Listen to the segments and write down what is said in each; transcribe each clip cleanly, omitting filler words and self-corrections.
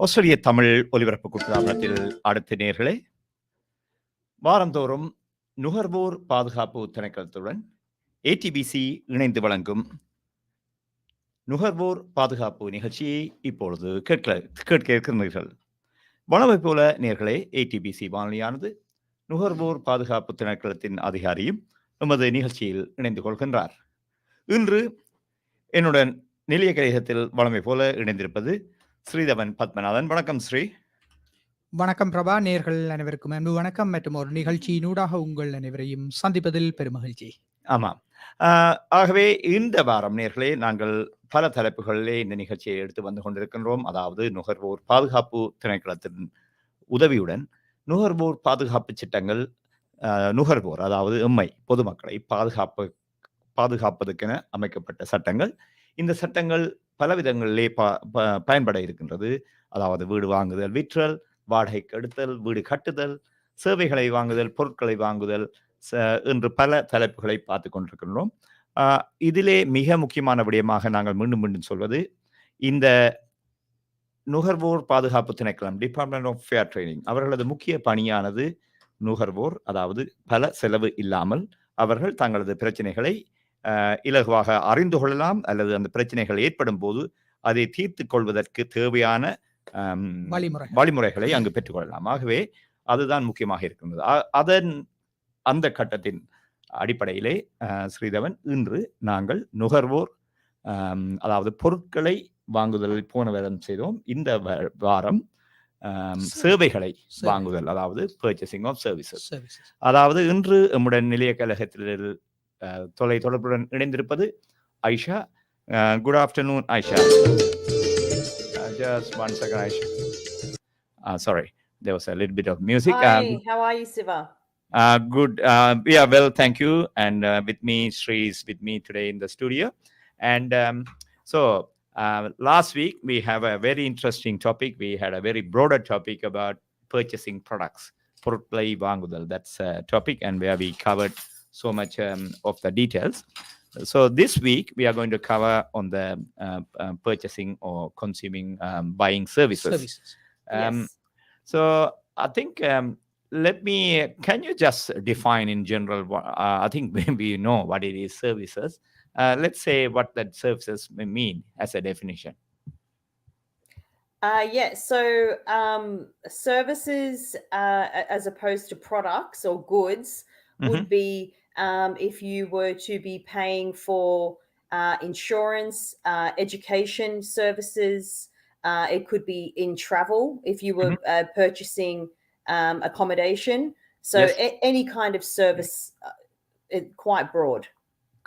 ஆஸ்திரேலிய தமிழ் ஒலிபரப்பு கூட்டுத்தாபனத்தில் அடுத்த நேர்களே, வாரந்தோறும் நுகர்வோர் பாதுகாப்பு திணைக்களத்துடன் ATBC இணைந்து வழங்கும் நுகர்வோர் பாதுகாப்பு நிகழ்ச்சியை இப்பொழுது கேட்க இருக்கிறீர்கள். வளமை போல நேர்களே, ATBC வானொலியானது நுகர்வோர் பாதுகாப்பு திணைக்களத்தின் அதிகாரியும் எமது நிகழ்ச்சியில் இணைந்து கொள்கின்றார். இன்று என்னுடன் நிலைய கழகத்தில் வளமை போல இணைந்திருப்பது ஸ்ரீதவன் பத்மநாதன். வணக்கம் ஸ்ரீ. வணக்கம் பிரபா. நேர்கள் அனைவருக்கும் அன்பு வணக்கம் மற்றும் ஒரு நிகழ்ச்சியினூடாக உங்கள் அனைவரையும் சந்திப்பதில் பெருமகிழ்ச்சி. ஆமாம். ஆகவே இந்த வாரம் நேர்களே, நாங்கள் பல தலைப்புகளிலே இந்த நிகழ்ச்சியை எடுத்து வந்து கொண்டிருக்கின்றோம். அதாவது நுகர்வோர் பாதுகாப்பு திணைக்களத்தின் உதவியுடன் நுகர்வோர் பாதுகாப்பு சட்டங்கள், நுகர்வோர் அதாவது எம்மை பொதுமக்களை பாதுகாப்பதற்கென அமைக்கப்பட்ட சட்டங்கள். இந்த சட்டங்கள் பல விதங்களிலே பயன்பட இருக்கின்றது. அதாவது வீடு வாங்குதல், விற்றல், வாடகைக்கு எடுத்தல், வீடு கட்டுதல், சேவைகளை வாங்குதல், பொருட்களை வாங்குதல் என்று பல தலைப்புகளை பார்த்து கொண்டிருக்கின்றோம். இதிலே மிக முக்கியமான விடயமாக நாங்கள் மீண்டும் மீண்டும் சொல்வது, இந்த நுகர்வோர் பாதுகாப்பு திணைக்களம், டிபார்ட்மெண்ட் ஆஃப் ஃபேர் ட்ரேடிங், அவர்களது முக்கிய பணியானது நுகர்வோர், அதாவது பல செலவு இல்லாமல் அவர்கள் தங்களது பிரச்சனைகளை இலகுவாக அறிந்து கொள்ளலாம், அல்லது அந்த பிரச்சனைகள் ஏற்படும் போது அதை தீர்த்து கொள்வதற்கு தேவையான வழிமுறைகளை அங்கு பெற்றுக்கொள்ளலாம். ஆகவே அதுதான் முக்கியமாக இருக்கின்றது. அந்த கட்டத்தின் அடிப்படையிலே ஸ்ரீதவன், இன்று நாங்கள் நுகர்வோர் அதாவது பொருட்களை வாங்குதலில் போன வாரம் செய்தோம். இந்த வாரம் சேவைகளை வாங்குதல், அதாவது பர்ச்சேசிங் ஆஃப் சர்வீசஸ். அதாவது இன்று நம்முடைய நிலைய கழகத்தில் தொலை தொடர்புடன் இணைந்திருப்பது Aisha. Good afternoon Aisha. Just one second, Aisha. Sorry, there was a little bit of music. Hi, how are you, Siva? Good. Yeah, well, thank you. And with me, Sri is with me today in the studio. And so last week, we have a very interesting topic. We had a very broader topic about purchasing products. Portplay Vangudal, that's a topic, and where we covered so much of the details. So this week we are going to cover on the purchasing or consuming buying services. Yes. So I think can you just define in general I think maybe you know what it is, services. Let's say what that services mean as a definition. So services as opposed to products or goods would be if you were to be paying for insurance, education services. It could be in travel if you were purchasing accommodation. So yes. Any kind of service, quite broad.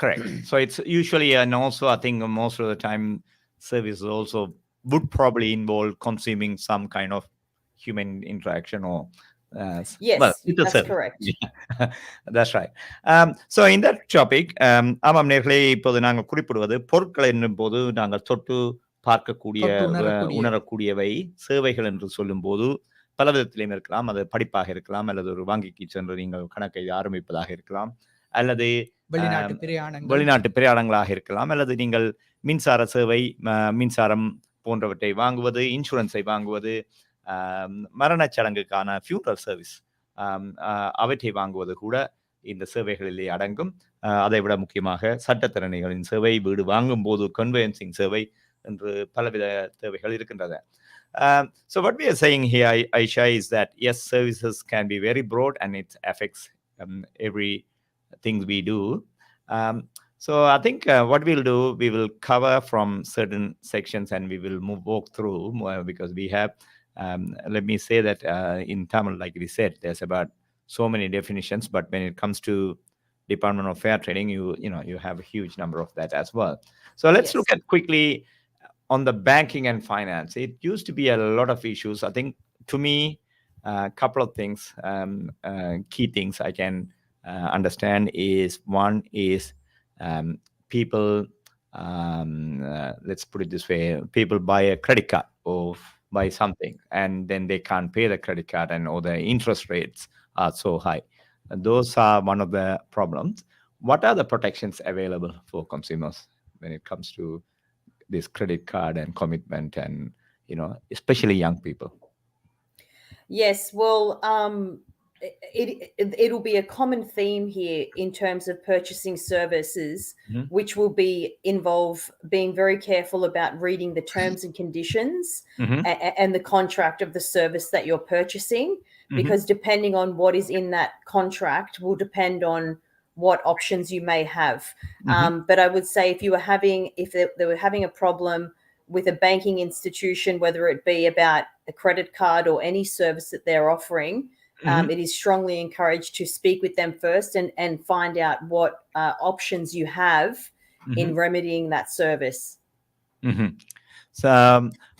Correct. So it's usually, and also I think most of the time services also would probably involve consuming some kind of human interaction or yes, well, that's correct. Yeah. That's right. So in that topic, ஆமாம் நேர்களே, இப்போது நாங்கள் குறிப்பிடுவது பொருட்கள் என்னும் போது நாங்கள் தொட்டு பார்க்கக்கூடிய உணரக்கூடியவை. சேவைகள் என்று சொல்லும் போது பல விதத்திலையும் இருக்கலாம். அது படிப்பாக இருக்கலாம், அல்லது ஒரு வங்கிக்கு சென்று நீங்கள் கணக்கை ஆரம்பிப்பதாக இருக்கலாம், அல்லது வெளிநாட்டு பிரயாணங்களாக இருக்கலாம், அல்லது நீங்கள் மின்சார சேவை, மின்சாரம் போன்றவற்றை வாங்குவது, இன்சூரன்ஸை வாங்குவது, மரணச் சடங்குக்கான ஃபியூனரல் சர்வீஸ் அவற்றை வாங்குவது கூட இந்த சேவைகளிலே அடங்கும். அதை விட முக்கியமாக சட்டத்திறனிகளின் சேவை, வீடு வாங்கும் போது கன்வெயன்சிங் சேவை என்று பலவித தேவைகள் இருக்கின்றன. So what we are saying here, Aisha, is that yes, services can be very broad and it affects everything we do. So I think what we'll do, we will cover from certain sections and we will walk through because we have let me say that in Tamil, like we said, there's about so many definitions, but when it comes to Department of Fair Trading, you have a huge number of that as well. So let's look at quickly on the banking and finance. It used to be a lot of issues. I think to me, a couple of things, key things I can understand is, one is people, let's put it this way, people buy a credit card or buy something and then they can't pay the credit card, and or the interest rates are so high. Those are one of the problems. What are the protections available for consumers when it comes to this credit card and commitment and especially young people? Yes, well, it'll be a common theme here in terms of purchasing services, which will involve being very careful about reading the terms and conditions and the contract of the service that you're purchasing, because depending on what is in that contract will depend on what options you may have. But I would say if they were having a problem with a banking institution, whether it be about a credit card or any service that they're offering, it is strongly encouraged to speak with them first and find out what options you have in remedying that service. So,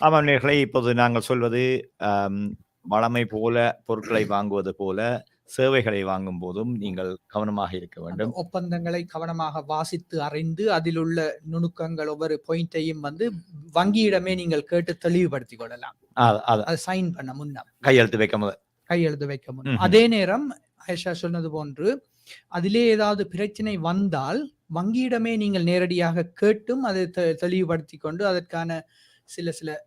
ஆமாம் நேயர்களே, இப்போது நாங்கள் சொல்வது வழமை போல பொருட்களை வாங்குவது போல சேவைகளை வாங்கும் போதும் நீங்கள் கவனமாக இருக்க வேண்டும். ஒப்பந்தங்களை கவனமாக வாசித்து அறிந்து அதில் உள்ள நுணுக்கங்கள் ஒவ்வொரு பாயிண்டையும் வங்கியிடமே நீங்கள் கேட்டு தெளிவுபடுத்திக் கொள்ளலாம். அது சைன் பண்ண முன்னம் கையெழுத்து வைக்க முன்னம். அதே நேரம் ஆயிஷா சொன்னது போன்று அதிலே ஏதாவது பிரச்சனை வந்தால் வங்கியிடமே நீங்கள் நேரடியாக கேட்டும் அதை தெளிவுபடுத்திக் கொண்டு அதற்கான சில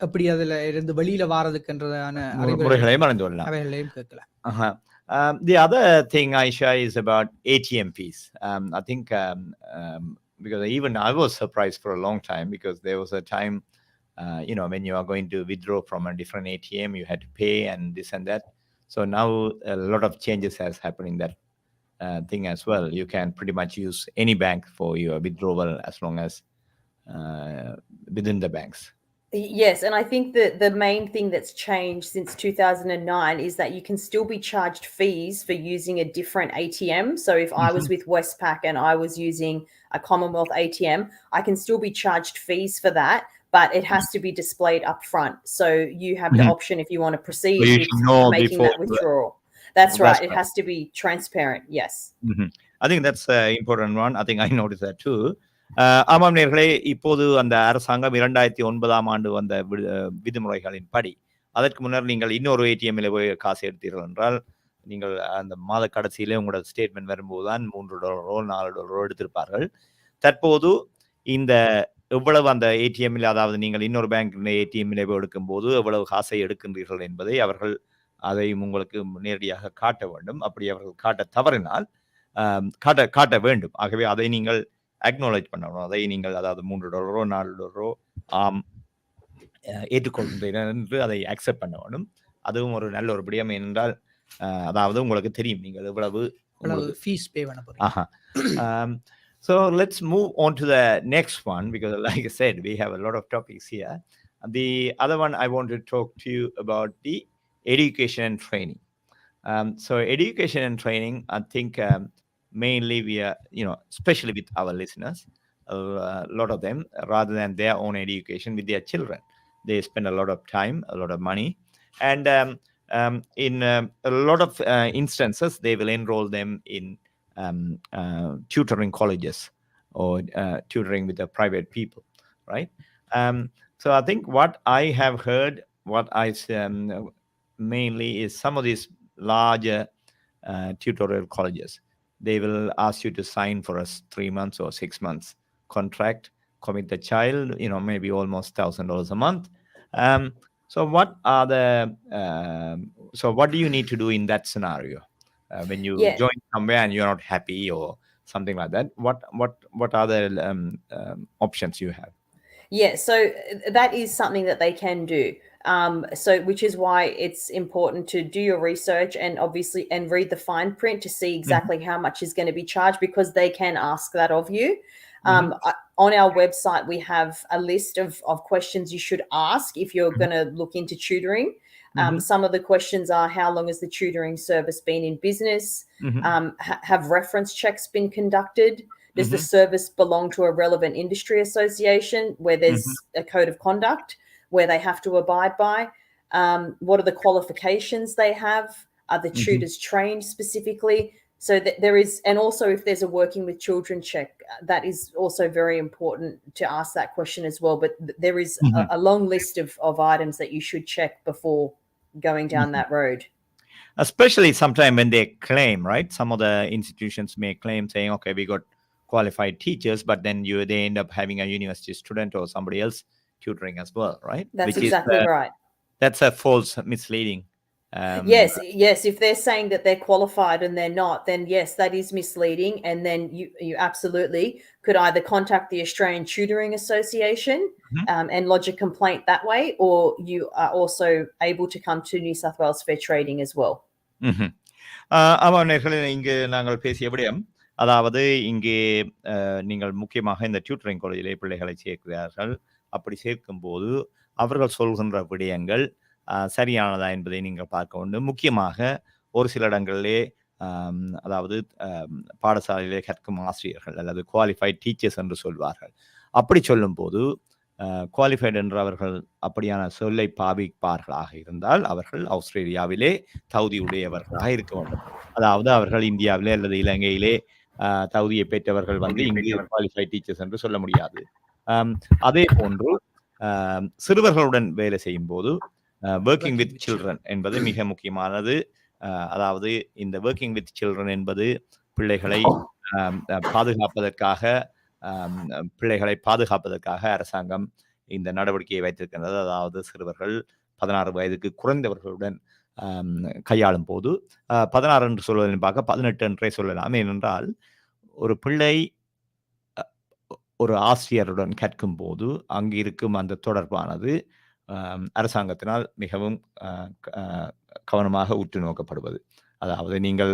எப்படி அதுல இருந்து வெளியில வாரதுக்குன்றதான அறிவுரைகளையும் கேட்கலாம். The other thing, Aisha, is about ATM fees. I think because even I was surprised for a long time, because there was a time, when you are going to withdraw from a different ATM, you had to pay and this and that. So now a lot of changes has happened in that thing as well. You can pretty much use any bank for your withdrawal as long as within the banks. Yes, and I think that the main thing that's changed since 2009 is that you can still be charged fees for using a different ATM. So if I was with Westpac and I was using a Commonwealth ATM, I can still be charged fees for that, but it has to be displayed up front. So you have the option if you want to proceed with making that withdrawal. That's right. It has to be transparent. Yes. I think that's an important one. I think I noticed that too. ஆமாம் நேயர்களே, இப்போது அந்த அரசாங்கம் 2009ஆம் ஆண்டு வந்த விதிமுறைகளின் படி, அதற்கு முன்னர் நீங்கள் இன்னொரு ஏடிஎம்ல போய் காசு எடுத்தீர்கள் என்றால் நீங்கள் அந்த மாத கடைசியிலே உங்களோட ஸ்டேட்மெண்ட் வரும்போது தான் $3 $4 எடுத்திருப்பார்கள். தற்போது இந்த எவ்வளவு அந்த ஏடிஎம்ல, அதாவது நீங்கள் இன்னொரு பேங்க் ஏடிஎம்ல போய் எடுக்கும்போது எவ்வளவு காசை எடுக்கின்றீர்கள் என்பதை அவர்கள் அதையும் உங்களுக்கு நேரடியாக காட்ட வேண்டும். அப்படி அவர்கள் காட்ட தவறினால் காட்ட வேண்டும். ஆகவே அதை நீங்கள் அக்னாலேஜ் பண்ணணும். அதை நீங்கள் அதாவது $3 $4 ஆம் ஏற்றுக்கொள்கின்றேன் என்று அதை அக்செப்ட் பண்ண வேண்டும். அதுவும் ஒரு நல்ல ஒரு விடயம். என்றால் அதாவது உங்களுக்கு தெரியும் நீங்கள் எவ்வளவு ஃபீஸ் பே பண்ண போறீங்க. So let's move on to the next one, because like I said, we have a lot of topics here. The other one I want to talk to you about the education and training. So education and training, I think mainly we are, especially with our listeners, a lot of them, rather than their own education with their children, they spend a lot of time, a lot of money, and in a lot of instances, they will enroll them in tutoring colleges or tutoring with the private people, right? So I think what I have heard, what I mainly is some of these larger tutorial colleges, they will ask you to sign for a 3 months or 6 months contract, commit the child, maybe almost $1,000 a month. So what do you need to do in that scenario? When you join somewhere and you're not happy or something like that, what are the options you have? Yeah, so that is something that they can do. Which is why it's important to do your research and obviously read the fine print to see exactly how much is going to be charged, because they can ask that of you. On our website, we have a list of questions you should ask if you're going to look into tutoring. Some of the questions are: how long has the tutoring service been in business? Have reference checks been conducted? Does the service belong to a relevant industry association where there's a code of conduct where they have to abide by? What are the qualifications they have? Are the tutors trained specifically? So that there is, and also if there's a working with children check, that is also very important to ask that question as well. But there is a long list of items that you should check before going down that road. Especially sometime when they claim, right? Some of the institutions may claim saying, okay, we got qualified teachers, but then they end up having a university student or somebody else tutoring as well, right? That's Which exactly is right. that's a false misleading. Yes. If they're saying that they're qualified and they're not, then yes, that is misleading. And then you absolutely could either contact the Australian Tutoring Association and lodge a complaint that way, or you are also able to come to New South Wales Fair Trading as well. ஆமாம் நேர்களே, இங்கு நாங்கள் பேசிய விடயம், அதாவது இங்கே நீங்கள் முக்கியமாக இந்த டியூட்டரிங் காலேஜிலே பிள்ளைகளை சேர்க்கிறார்கள். அப்படி சேர்க்கும்போது அவர்கள் சொல்கின்ற விடயங்கள் சரியானதா என்பதை நீங்கள் பார்க்க வேண்டும். முக்கியமாக ஒரு சில இடங்களிலே அதாவது பாடசாலையிலே கற்கும் ஆசிரியர்கள் அல்லது குவாலிஃபைட் டீச்சர்ஸ் என்று சொல்வார்கள். அப்படி சொல்லும்போது குவாலிஃபைட் என்று அவர்கள் அப்படியான சொல்லை பாவிப்பார்களாக இருந்தால் அவர்கள் ஆஸ்திரேலியாவிலே தகுதி உடையவர்களாக இருக்க வேண்டும். அதாவது அவர்கள் இந்தியாவிலே அல்லது இலங்கையிலே தகுதியை பெற்றவர்கள் வந்து இங்கு குவாலிஃபைட் டீச்சர்ஸ் என்று சொல்ல முடியாது. அதே போன்று சிறுவர்களுடன் வேலை செய்யும் போது ஒர்க்கிங் வித் சில்ட்ரன் என்பது மிக முக்கியமானது. அதாவது இந்த ஒர்க்கிங் வித் சில்ட்ரன் என்பது பிள்ளைகளை பாதுகாப்பதற்காக அரசாங்கம் இந்த நடவடிக்கையை வைத்திருக்கின்றது. அதாவது சிறுவர்கள் 16 வயதுக்கு குறைந்தவர்களுடன் கையாளும் போது 16 என்று சொல்வதன் பார்க்க 18 என்றே சொல்லலாம். ஏனென்றால் ஒரு பிள்ளை ஒரு ஆசிரியருடன் கற்கும் போது அங்கு இருக்கும் அந்த தொடர்பானது அரசாங்கத்தினால் மிகவும் கவனமாக உற்று நோக்கப்படுவது. அதாவது நீங்கள்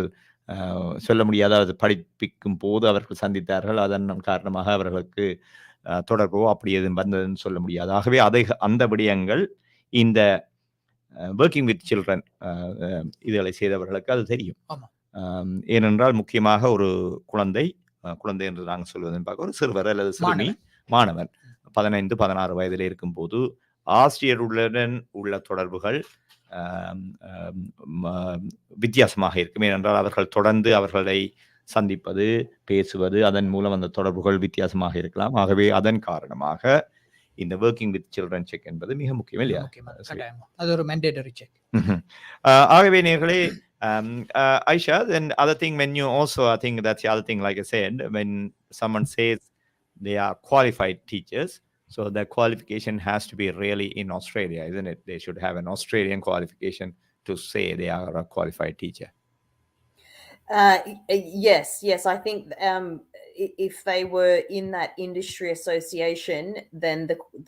சொல்ல முடியாத அது படிப்பிக்கும் போது அவர்கள் சந்தித்தார்கள், அதன் காரணமாக அவர்களுக்கு தொடர்போ அப்படி எதுவும் வந்ததுன்னு சொல்ல முடியாது. ஆகவே அந்த விடயங்கள் இந்த ஒர்க்கிங் வித் சில்ட்ரன் இதுகளை செய்தவர்களுக்கு அது தெரியும். ஏனென்றால் முக்கியமாக ஒரு குழந்தை என்று நாங்கள் சொல்வதன் பார்க்க ஒரு சிறுவர் அல்லது சிறுமி மாணவர் 15-16 வயதில் இருக்கும்போது ஆசிரியருடன் உள்ள தொடர்புகள் வித்தியாசமாக இருக்கும். ஏனென்றால் அவர்கள் தொடர்ந்து அவர்களை சந்திப்பது, பேசுவது, அதன் மூலம் அந்த தொடர்புகள் வித்தியாசமாக இருக்கலாம். ஆகவே அதன் காரணமாக இந்த ஒர்க்கிங் வித் சில்ட்ரன் செக் என்பது மிக முக்கியம் இல்லையா? அது ஒரு mandatory check. ஆகவே நேர்களே, Aisha, then other thing when you also, I think that's the other thing, like I said, when someone says they are qualified teachers, so the qualification has to be really in Australia, isn't it? They should have an Australian qualification to say they are a qualified teacher. Yes. I think if they were in that industry association, then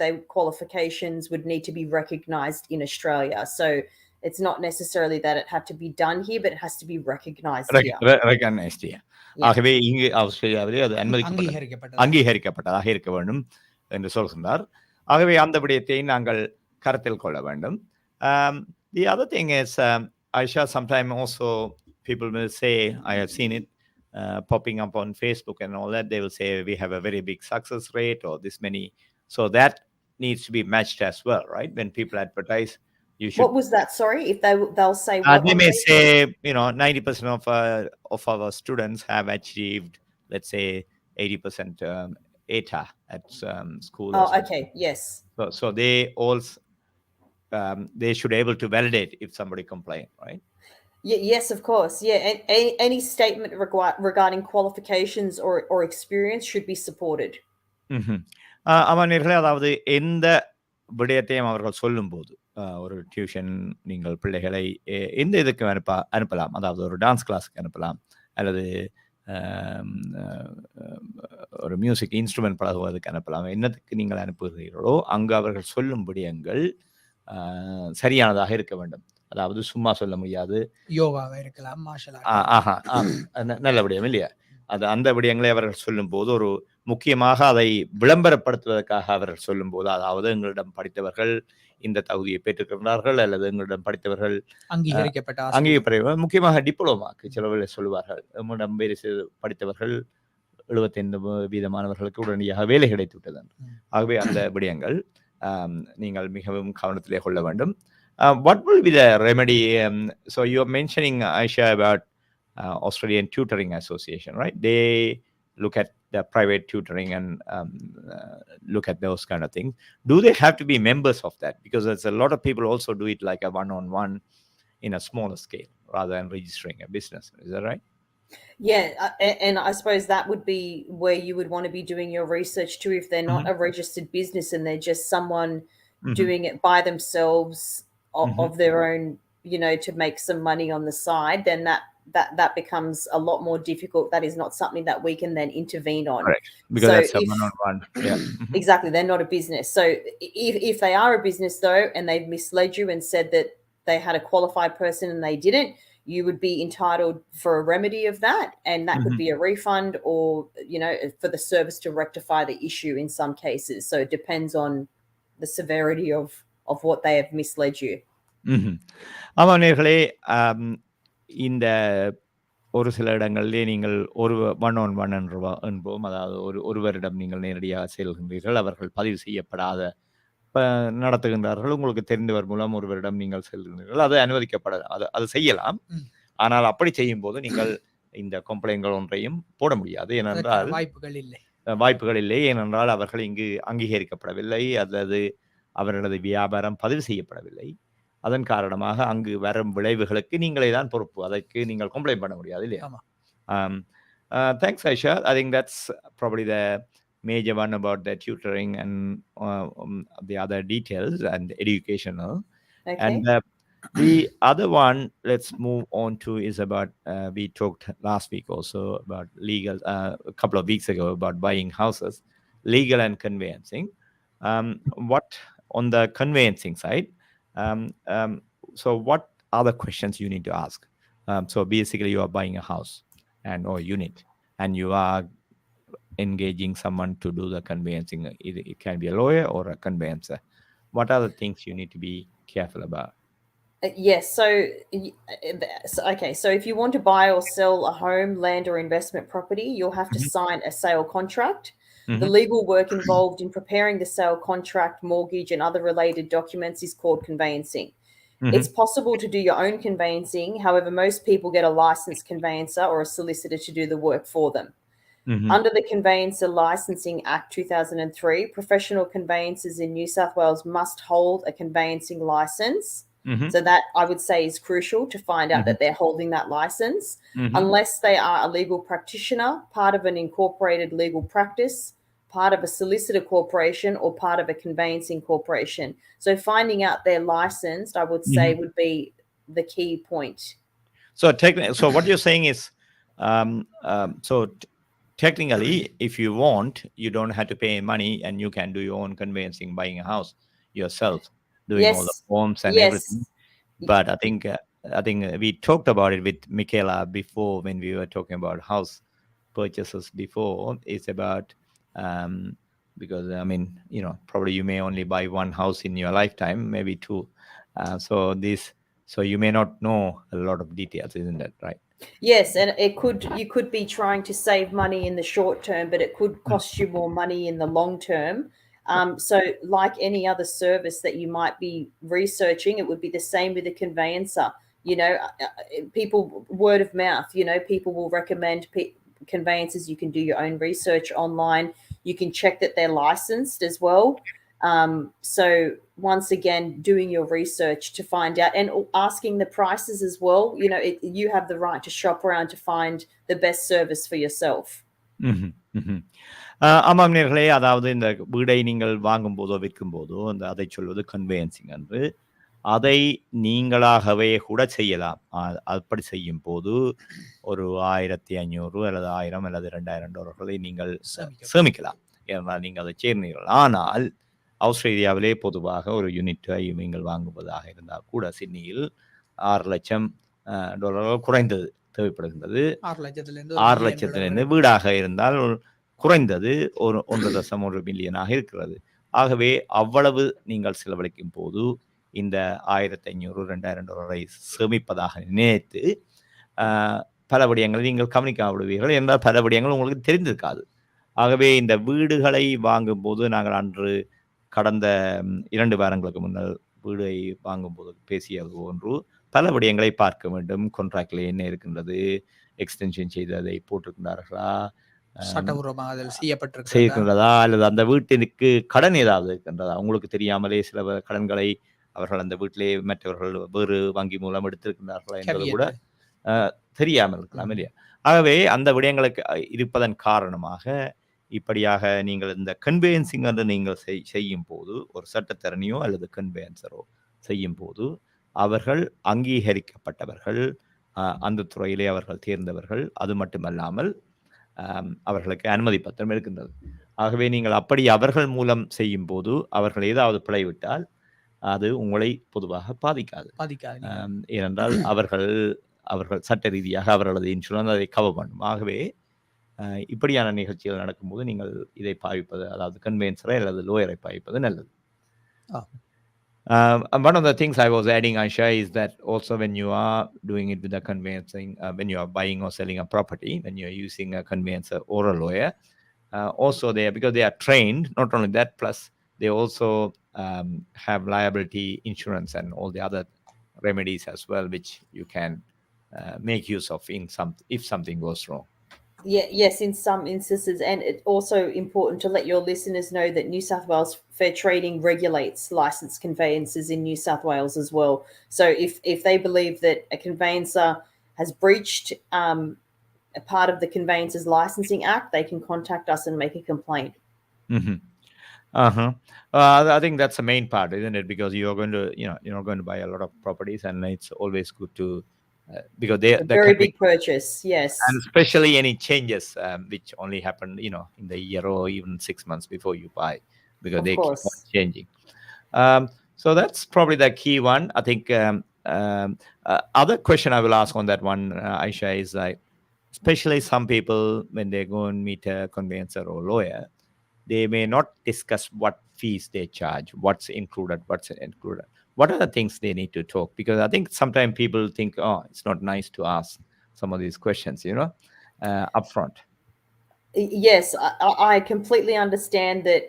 the qualifications would need to be recognised in Australia. So it's not necessarily that it had to be done here, but it has to be recognized here. Recognized here. ஆகவே இங்கு ஆஸ்திரேலியாவிலே அது அங்கீகரிக்கப்பட்டதாக இருக்க வேண்டும் என்று சொல்கின்றார். ஆகவே அந்த விடயத்தை நாங்கள் கருத்தில் கொள்ள வேண்டும். The other thing is, Aisha, sometimes also people will say, I have seen it popping up on Facebook and all that, they will say we have a very big success rate or this many. So that needs to be matched as well, right? When people advertise, you should. What was that? Sorry, if they'll say what they may say, 90% of our students have achieved, let's say, 80% ATA at school. Oh, okay, yes. So they also they should be able to validate if somebody complain, right? Yes, of course. Yeah, and any statement regarding qualifications or experience should be supported. அவனர்களே, அதாவது எந்த விடயத்தையும் அவர்கள் சொல்லும்போது ஒரு tuition நீங்கள் பிள்ளைகளை எந்த இதுக்கு அனுப்பலாம், அதாவது ஒரு டான்ஸ் கிளாஸுக்கு அனுப்பலாம் அல்லது ஒரு மியூசிக் இன்ஸ்ட்ருமெண்ட் பழகுவதற்கு அனுப்பலாம். என்னத்துக்கு நீங்கள் அனுப்புகிறீர்களோ அங்கு அவர்கள் சொல்லும் விடயங்கள் சரியானதாக இருக்க வேண்டும். அதாவது சும்மா சொல்ல முடியாது. யோகாவா இருக்கலாம், மார்ஷல் ஆர்ட். நல்ல விடயம் இல்லையா? அது அந்த விடயங்களை அவர்கள் சொல்லும் போது ஒரு முக்கியமாக அதை விளம்பரப்படுத்துவதற்காக அவர்கள் சொல்லும் போது, அதாவது எங்களிடம் படித்தவர்கள் இந்த தகுதியை பெற்றிருக்கிறார்கள் அல்லது எங்களிடம் படித்தவர்கள் அங்கீகரிக்கப்பட்ட முக்கியமாக டிப்ளோமாக்கு சிலவர்களை சொல்லுவார்கள். எங்களிடம் வேலை படித்தவர்கள் 75% மாணவர்களுக்கு உடனடியாக வேலை கிடைத்து விட்டது. ஆகவே அந்த விடயங்கள் நீங்கள் மிகவும் கவனத்திலே கொள்ள வேண்டும். What will be the remedy? So you're mentioning, Aisha, about Australian Tutoring Association, right? They look at the private tutoring and look at those kind of things. Do they have to be members of that? Because there's a lot of people also do it like a one-on-one in a smaller scale rather than registering a business. Is that right? Yeah, and I suppose that would be where you would want to be doing your research too. If they're not a registered business and they're just someone doing it by themselves of their own, to make some money on the side, then that becomes a lot more difficult. That is not something that we can then intervene on. Correct. Because So that's a if one-on-one. Yeah. exactly, they're not a business. So if they are a business though, and they've misled you and said that they had a qualified person and they didn't, you would be entitled for a remedy of that, and that could be a refund or for the service to rectify the issue in some cases. So it depends on the severity of what they have misled you. ஆமாம் நேர்களே, இந்த ஒரு சில இடங்களிலே நீங்கள் ஒரு one என்போம். அதாவது ஒருவரிடம் நீங்கள் நேரடியாக செல்கின்றீர்கள். அவர்கள் பதிவு செய்யப்படாத நடத்துகின்றார்கள். உங்களுக்கு தெரிந்தவர் மூலம் ஒருவரிடம் நீங்கள் செல்கின்றீர்கள். அது அது செய்யலாம். ஆனால் அப்படி செய்யும்போது நீங்கள் இந்த கம்ப்ளைண்ட்கள் ஒன்றையும் போட முடியாது. ஏனென்றால் வாய்ப்புகள் இல்லை. ஏனென்றால் அவர்கள் இங்கு அங்கீகரிக்கப்படவில்லை அல்லது அவர்களது வியாபாரம் பதிவு செய்யப்படவில்லை. அதன் காரணமாக அங்கு வரும் விளைவுகளுக்கு நீங்களே தான் பொறுப்பு. அதற்கு நீங்கள் கம்ப்ளைண்ட் பண்ண முடியாது இல்லையா? Thanks, Aisha. I think that's probably the major one about the tutoring and the other details and educational. Okay. And the other one, let's move on to, is about, we talked last week also about legal, a couple of weeks ago, about buying houses, legal and conveyancing. What on the conveyancing side, so what are the questions you need to ask? So basically you are buying a house or unit, and you are engaging someone to do the conveyancing. It can be a lawyer or a conveyancer. What are the things you need to be careful about? Yes. So if you want to buy or sell a home, land, or investment property, you'll have to sign a sale contract. The legal work involved in preparing the sale contract, mortgage, and other related documents is called conveyancing. It's possible to do your own conveyancing. However, most people get a licensed conveyancer or a solicitor to do the work for them. Under the Conveyancer Licensing Act 2003, professional conveyancers in New South Wales must hold a conveyancing license. So that, I would say, is crucial to find out that they're holding that license. Unless they are a legal practitioner, part of an incorporated legal practice, part of a solicitor corporation, or part of a conveyancing corporation. So finding out they're licensed, I would say, would be the key point. So what you're saying is, technically, if you want, you don't have to pay money, and you can do your own conveyancing, buying a house yourself, doing all the forms and everything. But I think we talked about it with Michaela before when we were talking about house purchases before. It's about because probably you may only buy one house in your lifetime, maybe two. So you may not know a lot of details, isn't that right? Yes, and you could be trying to save money in the short term, but it could cost you more money in the long term. So like any other service that you might be researching, it would be the same with a conveyancer. People, word of mouth, people will recommend conveyancers. You can do your own research online. You can check that they're licensed as well. So once again, doing your research to find out, and asking the prices as well. You have the right to shop around to find the best service for yourself. ஆமாம் நேர்களே, அதாவது இந்த வீடை நீங்கள் வாங்கும் போதோ விற்கும் போதோ அதை சொல்வது கன்வேயன்சிங் என்று. அதை நீங்களாகவே கூட செய்யலாம். அப்படி செய்யும் போது ஒரு 1500 அல்லது 1000 அல்லது 2000 டாலர்களை நீங்கள் சேமிக்கலாம். ஏனால் நீங்கள் அதை சேர்ந்தீர்கள். ஆனால் ஆஸ்திரேலியாவிலே பொதுவாக ஒரு யூனிட்டை நீங்கள் வாங்குவதாக இருந்தால் கூட சிட்னியில் 6 லட்சம் டாலர்கள் குறைந்தது தேவைப்படுகின்றது. 6 லட்சத்திலிருந்து வீடாக இருந்தால் குறைந்தது 1.1 மில்லியனாக இருக்கிறது. ஆகவே அவ்வளவு நீங்கள் செலவழிக்கும் போது இந்த 1500 2000 டாலரை சேமிப்பதாக நினைத்து பல விடயங்களை நீங்கள் கவனிக்க விடுவீர்கள் என்றால் பல விடயங்கள் உங்களுக்கு தெரிந்திருக்காது. ஆகவே இந்த வீடுகளை வாங்கும் போது நாங்கள் கடந்த 2 வாரங்களுக்கு முன்னால் வீடை வாங்கும் போது பேசியது ஒன்று, பல விடயங்களை பார்க்க வேண்டும். கான்ட்ராக்ட்ல என்ன இருக்கின்றது, எக்ஸ்டென்ஷன் செய்ததை போட்டிருக்கின்றார்களா, செய்கின்றதா, அல்லது அந்த வீட்டிற்கு கடன் ஏதாவது இருக்கின்றதா. உங்களுக்கு தெரியாமலே சில கடன்களை அவர்கள் அந்த வீட்டிலே மற்றவர்கள் வேறு வங்கி மூலம் எடுத்திருக்கின்றார்களா என்பது கூட தெரியாமல் இருக்கலாம் இல்லையா? ஆகவே அந்த விடயங்களுக்கு இருப்பதன் காரணமாக இப்படியாக நீங்கள் இந்த கன்வேயன்சிங் என்று நீங்கள் செய்யும் போது ஒரு சட்டத்தரணியோ அல்லது கன்வேயன்சரோ செய்யும் போது அவர்கள் அங்கீகரிக்கப்பட்டவர்கள், அந்த துறையிலே அவர்கள் தேர்ந்தவர்கள். அது மட்டுமல்லாமல் அவர்களுக்கு அனுமதி பத்திரம் இருக்கின்றது. ஆகவே நீங்கள் அப்படி அவர்கள் மூலம் செய்யும் போது அவர்கள் ஏதாவது பிழைவிட்டால் அது உங்களை பொதுவாக பாதிக்காது. ஏனென்றால் அவர்கள் சட்ட ரீதியாக அவர்களது இன்சூரன்ஸ் அதை கவர் பண்ணும். ஆகவே இப்படியான நிகழ்ச்சிகள் நடக்கும்போது நீங்கள் இதை பாவிப்பது, அதாவது கன்வேன்சரை அல்லது லோயரை பாவிப்பது நல்லது. One of the things I was adding, Aisha, is that also when you are doing it with a conveyancing, when you are buying or selling a property, when you are using a conveyancer or a lawyer, also because they are trained, not only that, plus they also have liability insurance and all the other remedies as well, which you can make use of if something goes wrong. Yes, in some instances, and it's also important to let your listeners know that New South Wales Fair Trading regulates licensed conveyancers in New South Wales as well. So if they believe that a conveyancer has breached a part of the Conveyancers Licensing Act, they can contact us and make a complaint. I think that's the main part, isn't it? Because you're going to buy a lot of properties, and it's always good to because they a very big purchase, yes, and especially any changes which only happen in the year or even 6 months before you buy, because they keep on changing. So that's probably the key one. I think other question I will ask on that one, Aisha, is like, especially some people when they go and meet a conveyancer or lawyer, they may not discuss what fees they charge, what's included. What are the things they need to talk? Because I think sometimes people think, it's not nice to ask some of these questions, upfront. Yes, I completely understand that,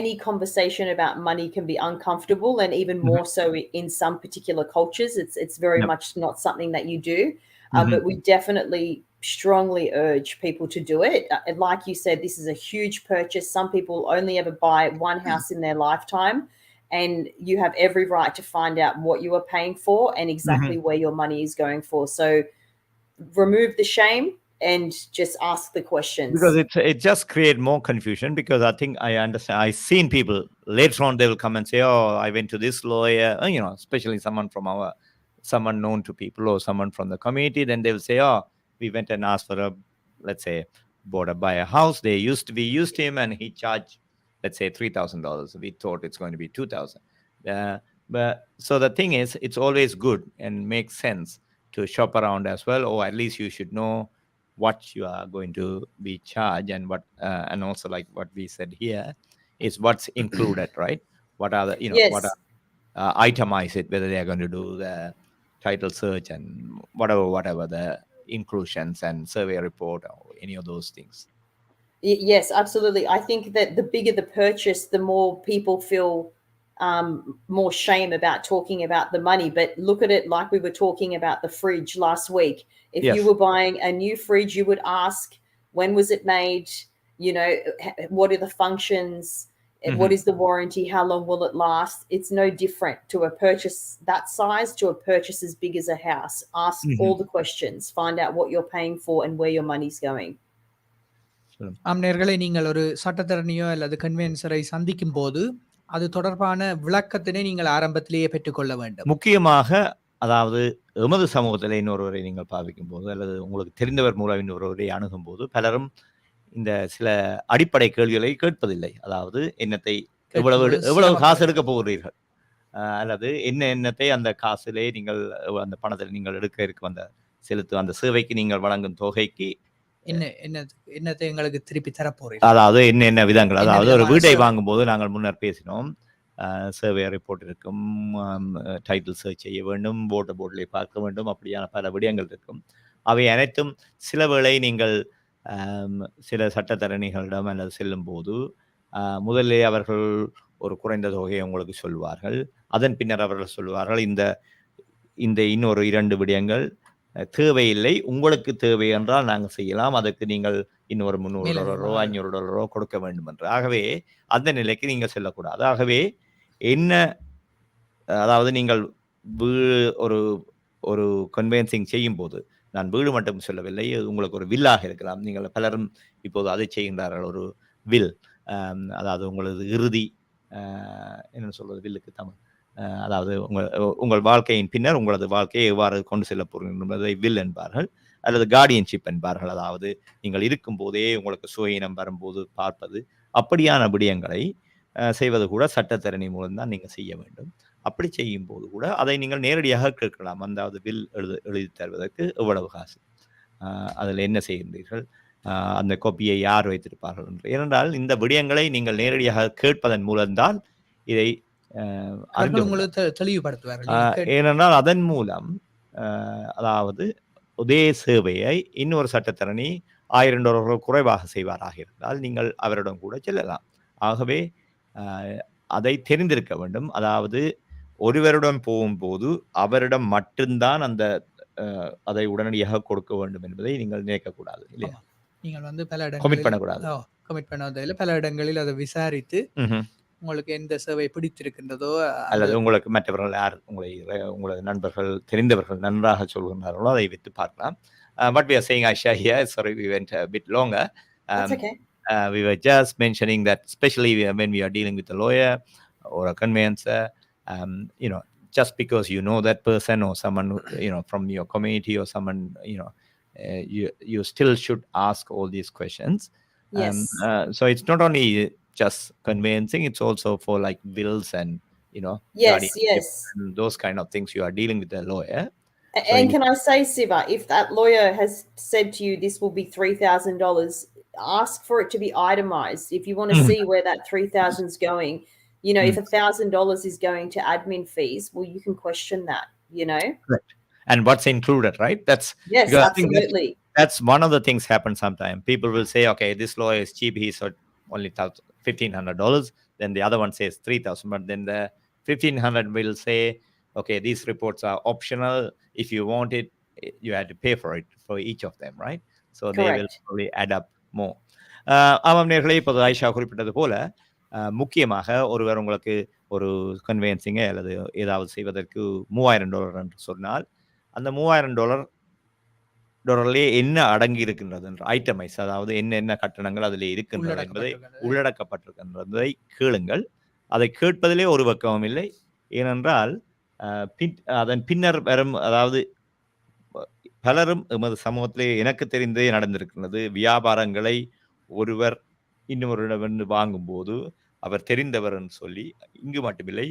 any conversation about money can be uncomfortable, and even more so in some particular cultures. It's very much not something that you do, but we definitely strongly urge people to do it. Like you said, this is a huge purchase. Some people only ever buy one house in their lifetime, and you have every right to find out what you are paying for and exactly where your money is going for. So remove the shame and just ask the questions. Because it just create more confusion, because I think I understand. I've seen people later on, they will come and say, I went to this lawyer, especially someone known to people or someone from the community. Then they will say, we went and asked for let's say, buy a house. We used him and he charged, let's say, $3,000. We thought it's going to be $2,000. But so the thing is, it's always good and makes sense to shop around as well, or at least you should know what you are going to be charged, and what and also, like what we said here, is what's included, right? What are the what are itemize it, whether they are going to do the title search and whatever the inclusions and survey report or any of those things. Yes, absolutely. I think that the bigger the purchase, the more people feel more shame about talking about the money. But look at it like we were talking about the fridge last week. If you were buying a new fridge, you would ask, when was it made? What are the functions? What is the warranty? How long will it last? It's no different to a purchase that size to a purchase as big as a house. Ask all the questions, find out what you're paying for and where your money's going. நேயர்களே, நீங்கள் ஒரு சட்டத்தரணியோ அல்லது கன்வென்சரை சந்திக்கும் போது அது தொடர்பான விளக்கத்தினை நீங்கள் ஆரம்பத்திலேயே பெற்றுக்கொள்ள வேண்டும். முக்கியமாக, அதாவது எமது சமூகத்தில் இன்னொருவரை நீங்கள் பாவிக்கும் போது, அல்லது உங்களுக்கு தெரிந்தவர் மூலம் இன்னொருவரை அணுகும் போது, பலரும் இந்த சில அடிப்படை கேள்விகளை கேட்பதில்லை. அதாவது எவ்வளவு காசு எடுக்க போகிறீர்கள், அல்லது என்னத்தை அந்த காசிலே நீங்கள் அந்த பணத்தில் நீங்கள் எடுக்க அந்த சேவைக்கு நீங்கள் வழங்கும் தொகைக்கு என்னத்தை எங்களுக்கு திருப்பி தரப்போறீர்கள், அதாவது என்ன விதங்கள். அதாவது ஒரு வீட்டை வாங்கும் போது நாங்கள் முன்னர் பேசினோம், சர்வே ரிப்போர்ட் இருக்கும், டைட்டில் சர்ச் செய்ய வேண்டும், போர்டிலே பார்க்க வேண்டும், அப்படியான பல விடயங்கள் இருக்கும். அவை அனைத்தும் சில வேளை நீங்கள் சில சட்டத்தரணிகளிடம் அல்லது செல்லும் போது முதலிலே அவர்கள் ஒரு குறைந்த தொகையை உங்களுக்கு சொல்வார்கள். அதன் பின்னர் அவர்கள் சொல்வார்கள், இந்த இன்னொரு 2 விடயங்கள் தேவையில்லை, உங்களுக்கு தேவை என்றால் நாங்கள் செய்யலாம், அதுக்கு நீங்கள் இன்னொரு $300 $500 கொடுக்க வேண்டும் என்று. ஆகவே அந்த நிலைக்கு நீங்கள் செல்லக்கூடாது. ஆகவே அதாவது நீங்கள் ஒரு கன்வென்சிங் செய்யும் போது நான் வீடு மட்டும் சொல்லவில்லை, உங்களுக்கு ஒரு வில்லாக இருக்கலாம். நீங்கள் பலரும் இப்போது அதை செய்கின்றார்கள். ஒரு வில், அதாவது உங்களது இறுதி, என்ன சொல்வது வில்லுக்கு தமிழ், அதாவது உங்கள் வாழ்க்கையின் பின்னர் உங்களது வாழ்க்கையை எவ்வாறு கொண்டு செல்ல போகிறீர்கள் என்பதை வில் என்பார்கள், அல்லது கார்டியன்ஷிப் என்பார்கள். அதாவது நீங்கள் இருக்கும் போதே உங்களுக்கு சுயினம் வரும்போது பார்ப்பது, அப்படியான விடயங்களை செய்வது கூட சட்டத்தரணி மூலம் தான் நீங்கள் செய்ய வேண்டும். அப்படி செய்யும் போது கூட அதை நீங்கள் நேரடியாக கேட்கலாம். அதாவது வில் எழுதி தருவதற்கு எவ்வளவு காசு, அதில் என்ன செய்கின்றீர்கள், அந்த கோப்பியை யார் வைத்திருப்பார்கள் என்று. ஏனென்றால் இந்த விடயங்களை நீங்கள் நேரடியாக கேட்பதன் மூலம்தான் இதை தெளிவுபடுத்துவார்கள். ஏனென்றால் அதன் மூலம் அதாவது அதே சேவையை இன்னொரு சட்டத்தரணி $1000 குறைவாக செய்வாராக இருந்தால் நீங்கள் அவரிடம் கூட செல்லலாம். ஆகவே அதை தெரிந்திருக்க வேண்டும். அதாவது ஒருவரிடம் போகும்போது அவரிடம் மட்டும்தான் அந்த அதை உடனடியாக கொடுக்க வேண்டும் என்பதை நீங்கள் நினைக்கக்கூடாது இல்லையா? நீங்கள் வந்து பல கமிட் பண்ணக்கூடாது. கமிட் பண்ணதில்லை, பல இடங்களில் அதை விசாரித்து உங்களுக்கு எந்த சேவை பிடித்திருக்கின்றதோ, அல்லது உங்களுக்கு மற்றவர்கள் யார் உங்களது நண்பர்கள் தெரிந்தவர்கள் நன்றாக சொல்கின்றார்களோ அதை வைத்து பார்க்கலாம். What we are saying, Aisha, here, sorry, we went a bit longer. That's okay. We were just mentioning that, especially when we are dealing with a lawyer or a conveyancer, just because you know that person or someone from your community or someone, you still should ask all these questions. Yes. So it's not only just conveyancing, it's also for like wills and yes, and those kind of things. You are dealing with a lawyer. And can I say, Siva, if that lawyer has said to you this will be $3,000, ask for it to be itemized. If you want to see where that 3,000 is going, if $1,000 is going to admin fees, well, you can question that. Correct. And what's included, right? Yes, absolutely. That's one of the things happen sometimes. People will say, okay, this lawyer is cheap, he's only $1,500. Then the other one says 3,000, but then the 1,500 will say, okay, these reports are optional. If you want it, you had to pay for it for each of them, right? So Correct. They will probably add up more. ஆமாம் நேர்களே, இப்போது ஆயிஷா குறிப்பிட்டது போல முக்கியமாக ஒருவர் உங்களுக்கு ஒரு கன்வெயன்சிங்க அல்லது ஏதாவது செய்வதற்கு $3,000 என்று சொன்னால், அந்த $3,000 என்ன அடங்கி இருக்கின்றது என்று ஐட்டமைஸ், அதாவது என்னென்ன கட்டணங்கள் அதில் இருக்கின்றது என்பதை உள்ளடக்கப்பட்டிருக்கின்றதை கேளுங்கள். அதை கேட்பதிலே ஒரு பக்கமும் இல்லை. ஏனென்றால் அதன் பின்னர் வரும், அதாவது பலரும் எமது சமூகத்திலே எனக்கு தெரிந்தே நடந்திருக்கின்றது. வியாபாரங்களை ஒருவர் இன்னொருவரிடம் வாங்கும்போது அவர் தெரிந்தவர் என்று சொல்லி, இங்கு மட்டுமில்லை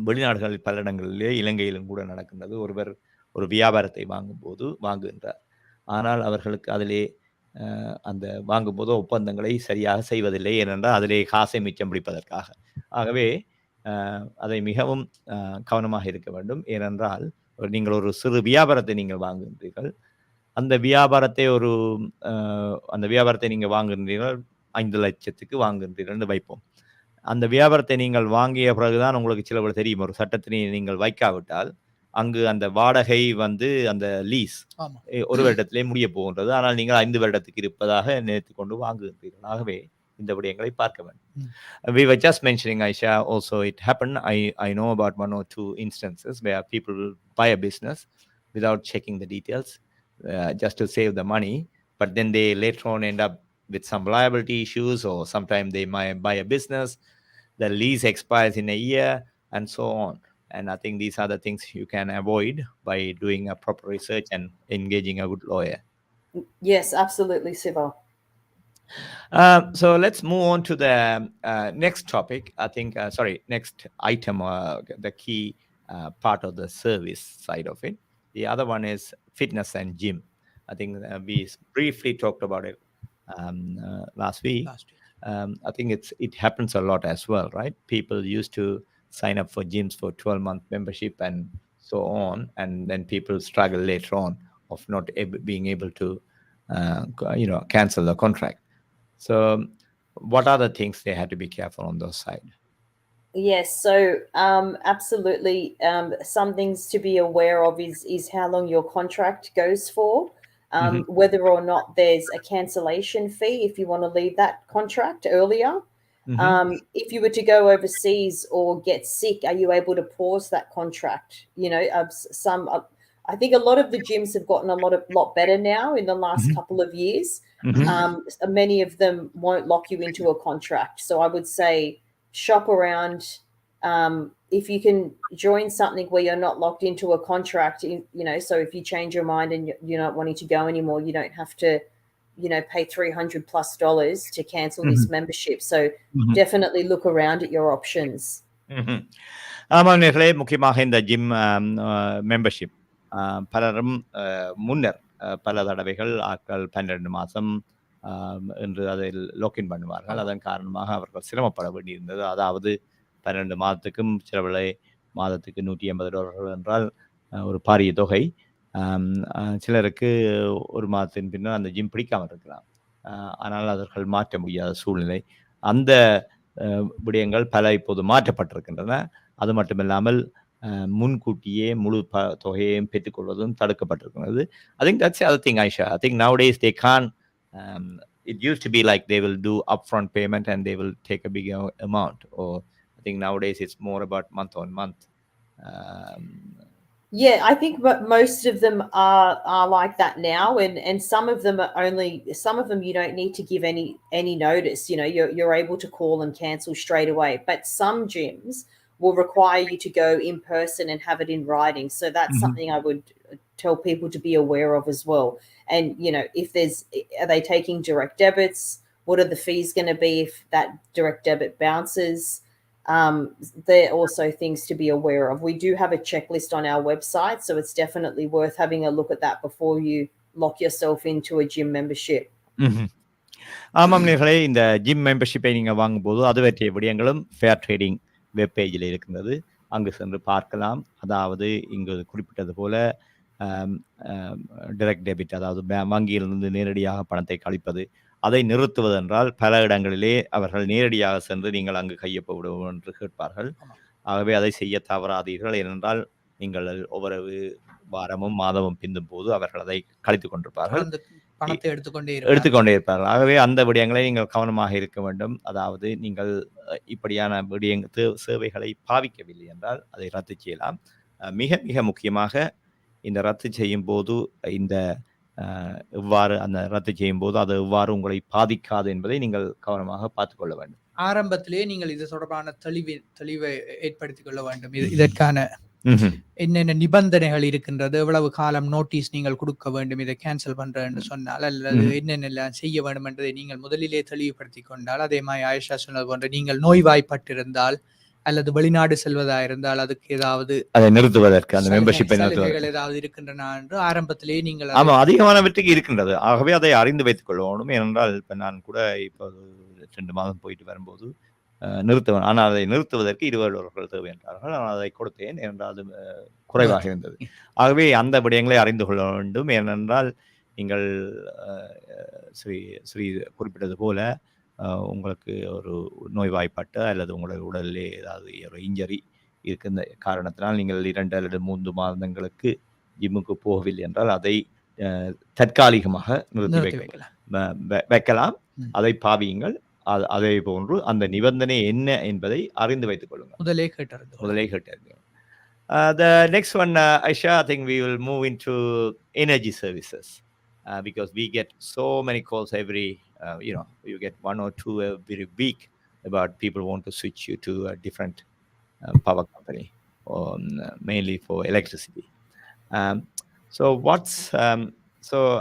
வெளிநாடுகளில் பல இடங்களிலே, இலங்கையிலும் கூட நடக்கின்றது. ஒருவர் ஒரு வியாபாரத்தை வாங்குகின்றார், ஆனால் அவர்களுக்கு அதிலே அந்த வாங்கும்போது ஒப்பந்தங்களை சரியாக செய்வதில்லை. ஏனென்றால் அதிலே காசை மிச்சம் பிடிப்பதற்காக. ஆகவே அதை மிகவும் கவனமாக இருக்க வேண்டும். ஏனென்றால் நீங்கள் ஒரு சிறு வியாபாரத்தை நீங்கள் வாங்குகின்றீர்கள், அந்த வியாபாரத்தை நீங்கள் வாங்குகின்றீர்கள், 5 லட்சத்துக்கு வாங்குகின்றீர்கள் வைப்போம். அந்த வியாபாரத்தை நீங்கள் வாங்கிய பிறகுதான் உங்களுக்கு சிலவர்கள் தெரியும், ஒரு சட்டத்தினை நீங்கள் வைக்காவிட்டால் அங்கு அந்த வாடகை அந்த லீஸ் ஒரு வருடத்திலே முடிய போகின்றது. ஆனால் நீங்கள் 5 வருடத்துக்கு இருப்பதாக நினைத்து கொண்டு வாங்குகின்றீர்கள். ஆகவே இந்த விடயங்களை பார்க்க வேண்டும். We were just mentioning, Aisha, also it happened. I know about 1 or 2 instances where people will buy a business without checking the details, just to save the money, but then they later on end up with some liability issues, or sometimes they might buy a business, the lease expires in a year, and so on. And I think these are the things you can avoid by doing a proper research and engaging a good lawyer. Yes, absolutely, Siva. So let's move on to the next topic. I think, next item, the key part of the service side of it. The other one is fitness and gym. I think we briefly talked about it last week. I think it happens a lot as well, right? People used to sign up for gyms for 12-month membership and so on, and then people struggle later on of not being able to cancel the contract. So what are the things they had to be careful on those side? Yes, so absolutely, some things to be aware of is how long your contract goes for, whether or not there's a cancellation fee if you want to leave that contract earlier. If you were to go overseas or get sick, are you able to pause that contract? I think a lot of the gyms have gotten a lot better now in the last couple of years. Many of them won't lock you into a contract. So I would say shop around. If you can join something where you're not locked into a contract, so if you change your mind and you're not wanting to go anymore, you don't have to, pay $300+ to cancel this membership. So definitely look around at your options. ஆமாம் நேர்களே, முக்கியமாக இந்த gym membership பலரும் முன்னர் பல தடவைகள் ஆட்கள் 12 மாதம் என்று அதில் லாக்இன் பண்ணுவார்கள். அதன் காரணமாக அவர்கள் சிரமப்பட வேண்டியிருந்தது. அதாவது 12 மாதத்துக்கும் சிலவிலை மாதத்துக்கு $180 என்றால் ஒரு பாரிய தொகை. சிலருக்கு ஒரு மாதத்தின் பின்னர் அந்த ஜிம் பிடிக்காமல் இருக்கலாம். ஆனால் அவர்கள் மாற்ற முடியாத சூழ்நிலை. அந்த விடயங்கள் பல இப்போது மாற்றப்பட்டிருக்கின்றன. அது மட்டுமில்லாமல் முன்கூட்டியே முழு தொகையையும் பெற்றுக்கொள்வதும் தடுக்கப்பட்டிருக்கிறது. I think that's the other thing, Aisha. I think nowadays they can't. It used to be like they will do upfront payment and they will take a bigger amount. Or I think nowadays it's more about month on month. Yeah, I think most of them are like that now, and some of them you don't need to give any notice. You're able to call and cancel straight away. But some gyms will require you to go in person and have it in writing. So that's something I would tell people to be aware of as well. And if are they taking direct debits? What are the fees going to be if that direct debit bounces? There are also things to be aware of. We do have a checklist on our website, so it's definitely worth having a look at that before you lock yourself into a gym membership. ஆமாம் நேர்களே, இந்த gym மெம்பர்ஷிப்பை நீங்கள் வாங்கும்போது அது பற்றிய விடயங்களும் fair trading வெப்பேஜில் இருக்கின்றது. அங்கு சென்று பார்க்கலாம். அதாவது இங்கு குறிப்பிட்டது போல டைரக்ட் டெபிட், அதாவது வங்கியிலிருந்து நேரடியாக பணத்தை கழிப்பது, அதை நிறுத்துவதென்றால் பல இடங்களிலே அவர்கள் நேரடியாக சென்று நீங்கள் அங்கு கையொப்ப விடுவோம் என்று கேட்பார்கள். ஆகவே அதை செய்ய தவறாதீர்கள். ஏனென்றால் நீங்கள் ஒவ்வொரு வாரமும் மாதமும் பிந்தும் போது அவர்கள் அதை கழித்துக் கொண்டிருப்பார்கள், பணத்தை எடுத்துக்கொண்டே இருப்பார்கள். ஆகவே அந்த விடயங்களை நீங்கள் கவனமாக இருக்க வேண்டும். அதாவது நீங்கள் இப்படியான சேவைகளை பாவிக்கவில்லை என்றால் அதை ரத்து செய்யலாம். மிக மிக முக்கியமாக இந்த ரத்து செய்யும் போது எவ்வாறு அந்த ரத்து செய்யும் போது அது எவ்வாறு உங்களை பாதிக்காது என்பதை நீங்கள் கவனமாக பார்த்துக் கொள்ள வேண்டும். ஆரம்பத்திலே நீங்கள் இது தொடர்பான தெளிவை ஏற்படுத்திக் கொள்ள வேண்டும். இதற்கான என்னென்ன நிபந்தனைகள் இருக்கின்றது, எவ்வளவு காலம் நோட்டீஸ் நீங்கள் கொடுக்க வேண்டும் இதை கேன்சல் பண்றேன்னு சொன்னால், அல்லது என்னென்னலாம் செய்ய வேண்டும் என்பதை நீங்கள் முதலிலே தெளிவுபடுத்திக் கொண்டால், அதே மாதிரி ஆயிஷா சொன்னது போன்ற நீங்கள் நோய்வாய்ப்பட்டிருந்தால் அல்லது வெளிநாடு செல்வதா இருந்தால் அதுக்கு ஏதாவது அதை நிறுத்துவதற்கு அந்த மெம்பர்ஷிப்பை ஏதாவது இருக்கின்றன என்று ஆரம்பத்திலேயே நீங்கள் அதிகமானவற்றுக்கு இருக்கின்றது. ஆகவே அதை அறிந்து வைத்துக் கொள்ளணும். ஏனென்றால் இப்ப நான் கூட இப்போ 2 மாதம் போயிட்டு வரும்போது நிறுத்துவேன். ஆனால் அதை நிறுத்துவதற்கு $20 தேவை என்றார்கள். நான் அதை கொடுத்தேன், ஏனென்றால் அது குறைவாக இருந்தது. ஆகவே அந்த விடயங்களை அறிந்து கொள்ள வேண்டும். ஏனென்றால் நீங்கள் ஸ்ரீ குறிப்பிட்டது போல உங்களுக்கு ஒரு நோய்வாய்ப்பட்டு அல்லது உங்களுடைய உடலிலே ஏதாவது ஒரு இன்ஜரி இருக்கின்ற காரணத்தினால் நீங்கள் 2 அல்லது 3 மாதங்களுக்கு ஜிம்முக்கு போகவில்லை என்றால் அதை தற்காலிகமாக நிறுத்தி வைக்கலாம். அதை பாவியுங்கள். அதே போன்று அந்த நிபந்தனை என்ன என்பதை அறிந்து வைத்துக் கொள்ளுங்கள். முதலே கேட்டார்கள். The next one, Aisha, I think we will move into energy services because we get so many calls every, you get 1 or 2 every week about people want to switch you to a different power company, mainly for electricity. So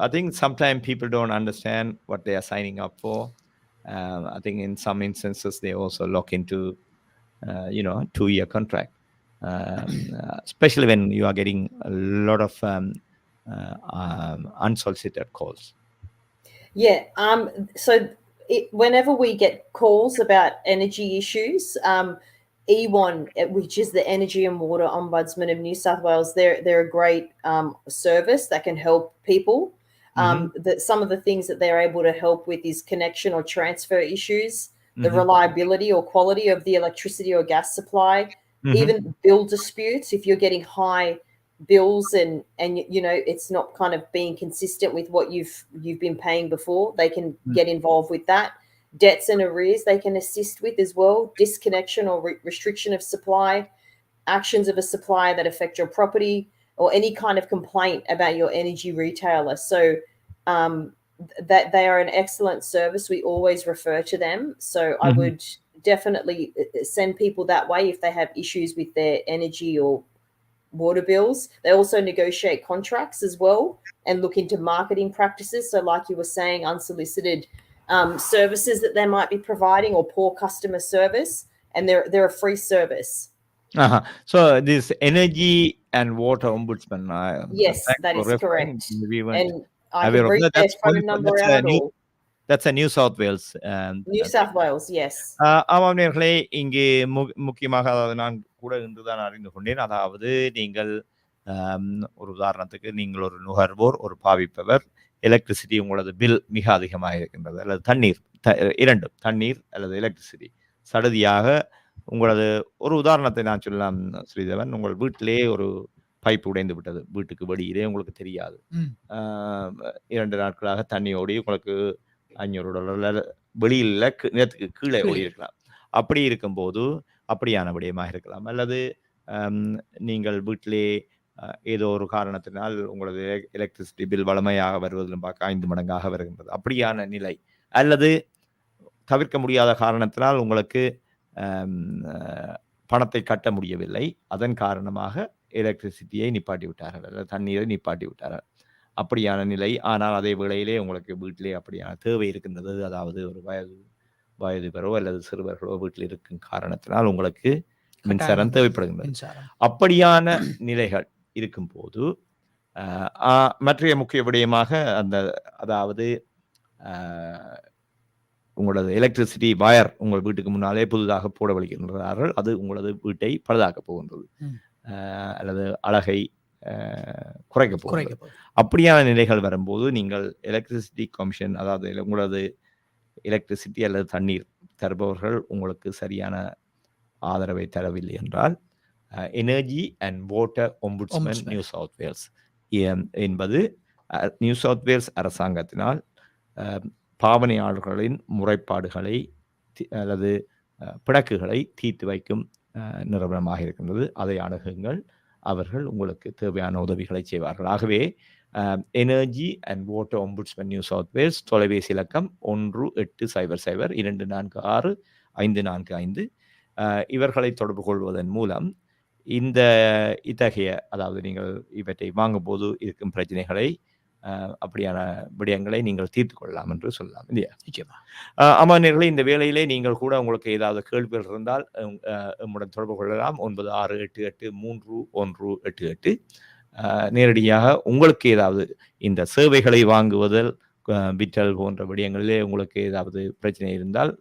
I think sometimes people don't understand what they are signing up for. I think in some instances they also lock into, 2-year contract, especially when you are getting a lot of unsolicited calls. Yeah. So whenever we get calls about energy issues, EWON, which is the Energy and Water Ombudsman of New South Wales, they're a great service that can help people. Some of the things that they're able to help with is connection or transfer issues, the reliability or quality of the electricity or gas supply, even bill disputes. If you're getting high bills and it's not kind of being consistent with what you've been paying before, they can get involved with that. Debts and arrears they can assist with as well. Disconnection or restriction of supply, actions of a supplier that affect your property or any kind of complaint about your energy retailer. So that they are an excellent service. We always refer to them. So I would definitely send people that way if they have issues with their energy or water bills. They also negotiate contracts as well and look into marketing practices. So like you were saying, unsolicited services that they might be providing or poor customer service, and they're a free service. So this energy and water ombudsman. Yes, thanks that for is referring. correct. We weren't And I aware can of read that. their That's phone wonderful. number out. Or That's a New South Wales. New South Wales, yes. ஆமாம் நேர்களே, இங்கே முக்கியமாக அதாவது நான் கூட இன்றுதான் அறிந்து கொண்டேன். அதாவது நீங்கள் ஒரு உதாரணத்துக்கு நீங்கள் ஒரு நுகர்வோர், ஒரு பாவிப்பவர், எலக்ட்ரிசிட்டி உங்களது பில் மிக அதிகமாக இருக்கின்றது, அல்லது தண்ணீர், இரண்டும் தண்ணீர் அல்லது எலக்ட்ரிசிட்டி சடதியாக உங்களது ஒரு உதாரணத்தை நான் சொல்லலாம் ஸ்ரீதேவன். உங்கள் வீட்டிலே ஒரு பைப் உடைந்து விட்டது, வீட்டுக்கு வெளியிலே உங்களுக்கு தெரியாது. 2 நாட்களாக தண்ணி ஓடி உங்களுக்கு $500 வெளியில் நிலத்துக்கு கீழே ஓடி இருக்கலாம். அப்படி இருக்கும்போது அப்படியான விடயமாக இருக்கலாம். அல்லது நீங்கள் வீட்டிலே ஏதோ ஒரு காரணத்தினால் உங்களது எலக்ட்ரிசிட்டி பில் வளமையாக வருவதிலும் பார்க்க 5 மடங்காக வருகின்றது. அப்படியான நிலை, அல்லது தவிர்க்க முடியாத காரணத்தினால் உங்களுக்கு பணத்தை கட்ட முடியவில்லை, அதன் காரணமாக எலக்ட்ரிசிட்டியை நிப்பாட்டி விட்டார்கள் அல்லது தண்ணீரை நிப்பாட்டி விட்டார்கள். அப்படியான நிலை. ஆனால் அதே வேளையிலே உங்களுக்கு வீட்டிலே அப்படியான தேவை இருக்கின்றது, அதாவது ஒரு வயதுபரோ அல்லது சிறுவர்களோ வீட்டில் இருக்கும் காரணத்தினால் உங்களுக்கு மின்சாரம் தேவைப்படுகின்றது. அப்படியான நிலைகள் இருக்கும்போது மற்ற முக்கிய விடயமாக அதாவது உங்களது எலக்ட்ரிசிட்டி வயர் உங்கள் வீட்டுக்கு முன்னாலே புதிதாக போட வலிக்கின்றார்கள், அது உங்களது வீட்டை பழுதாக்க போகின்றது அல்லது அழகை குறைக்க போகிறது. அப்படியான நிலைகள் வரும்போது நீங்கள் எலக்ட்ரிசிட்டி கமிஷன், அதாவது உங்களது எலக்ட்ரிசிட்டி அல்லது தண்ணீர் தருபவர்கள் உங்களுக்கு சரியான ஆதரவை தரவில்லை என்றால் energy and water ombudsman New South Wales என்பது நியூ சவுத் வேல்ஸ் அரசாங்கத்தினால் பாவனையாளர்களின் முறைப்பாடுகளை அல்லது பிணக்குகளை தீர்த்து வைக்கும் நிறுவனமாக இருக்கின்றது. அதை அணுகுங்கள், அவர்கள் உங்களுக்கு தேவையான உதவிகளை செய்வார்கள். ஆகவே energy and water ombudsman New South Wales தொலைபேசி இலக்கம் 1800-246-545. இவர்களை தொடர்பு கொள்வதன் மூலம் இத்தகைய அதாவது நீங்கள் இவற்றை வாங்கும்போது இருக்கும் பிரச்சனைகளை, அப்படியான விடயங்களை நீங்கள் தீர்த்து கொள்ளலாம் என்று சொல்லலாம் இல்லையா? நிச்சயமா. அமர்நேர்களே, இந்த வேளையிலே நீங்கள் கூட உங்களுக்கு ஏதாவது கேள்விகள் இருந்தால் நம்முடன் தொடர்பு கொள்ளலாம். 9688-3188. நேரடியாக உங்களுக்கு ஏதாவது இந்த சேவைகளை வாங்குவதில், விற்றல் போன்ற விடயங்களிலே உங்களுக்கு ஏதாவது பிரச்சனை இருந்தால்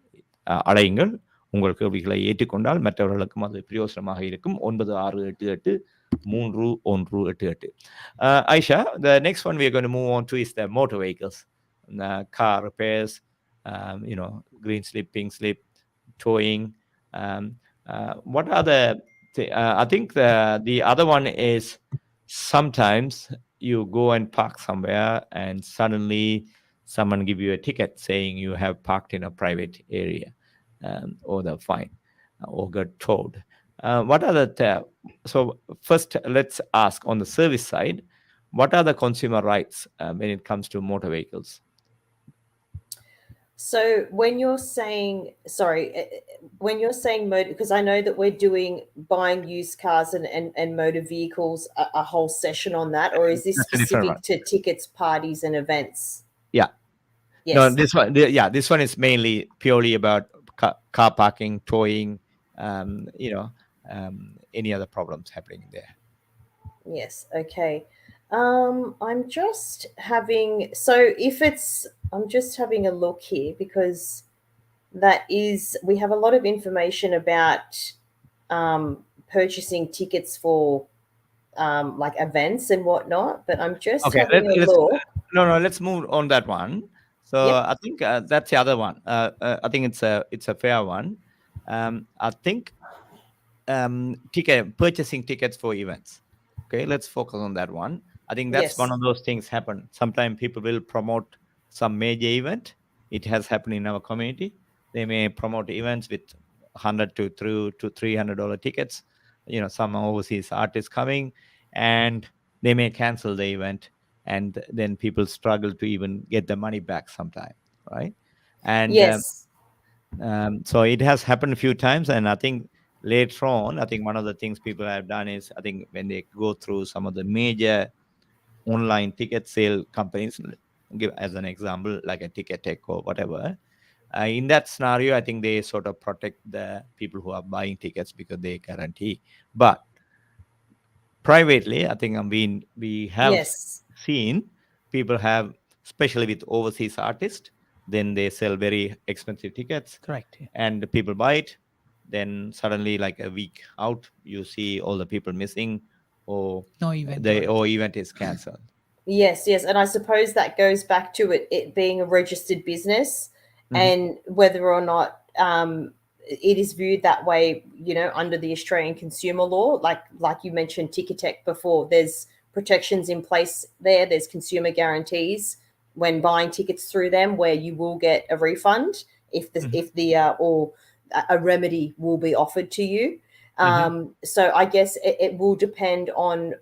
அழையுங்கள். உங்கள் கேள்விகளை ஏற்றுக்கொண்டால் மற்றவர்களுக்கும் அது பிரயோசனமாக இருக்கும். 9688-3188. Aisha, the next one we are going to move on to is the motor vehicles, car repairs, green slip, pink slip, towing. What are I think the other one is sometimes you go and park somewhere and suddenly someone give you a ticket saying you have parked in a private area, or the fine, or got towed. What are so first let's ask on the service side, what are the consumer rights when it comes to motor vehicles? So when you're saying motor, because I know that we're doing buying used cars and motor vehicles, a whole session on that, or is this specific to tickets, parties and events? Yeah. Yes. No, this one is mainly purely about car parking, towing, any other problems happening there. Yes. Okay. I'm just having a look here, because we have a lot of information about purchasing tickets for like events and whatnot, but I'm just having a look. No, let's move on that one. So yep. I think that's the other one. I think it's a fair one. I think purchasing tickets for events. Okay, let's focus on that one. I think that's one of those things happen. Sometimes people will promote some major event. It has happened in our community. They may promote events with $100 to $300 tickets. Some overseas artists coming, and they may cancel the event, and then people struggle to even get the money back sometime, right? And Yes. so it has happened a few times, and I think later on, I think one of the things people have done is, I think when they go through some of the major online ticket sale companies, give as an example, like a Ticket Tech or whatever, in that scenario, I think they sort of protect the people who are buying tickets because they guarantee. But privately, I think we have Yes. seen people have, especially with overseas artists, then they sell very expensive tickets, Correct. Yeah. and the people buy it. Then suddenly, like a week out, you see all the people missing, or No event. the event is cancelled. Yes, yes. And I suppose that goes back to it being a registered business Mhm. and whether or not it is viewed that way, under the Australian consumer law. Like you mentioned Ticketek before, there's protections in place there. There's consumer guarantees when buying tickets through them where you will get a refund if the or a remedy will be offered to you. So I guess it will depend on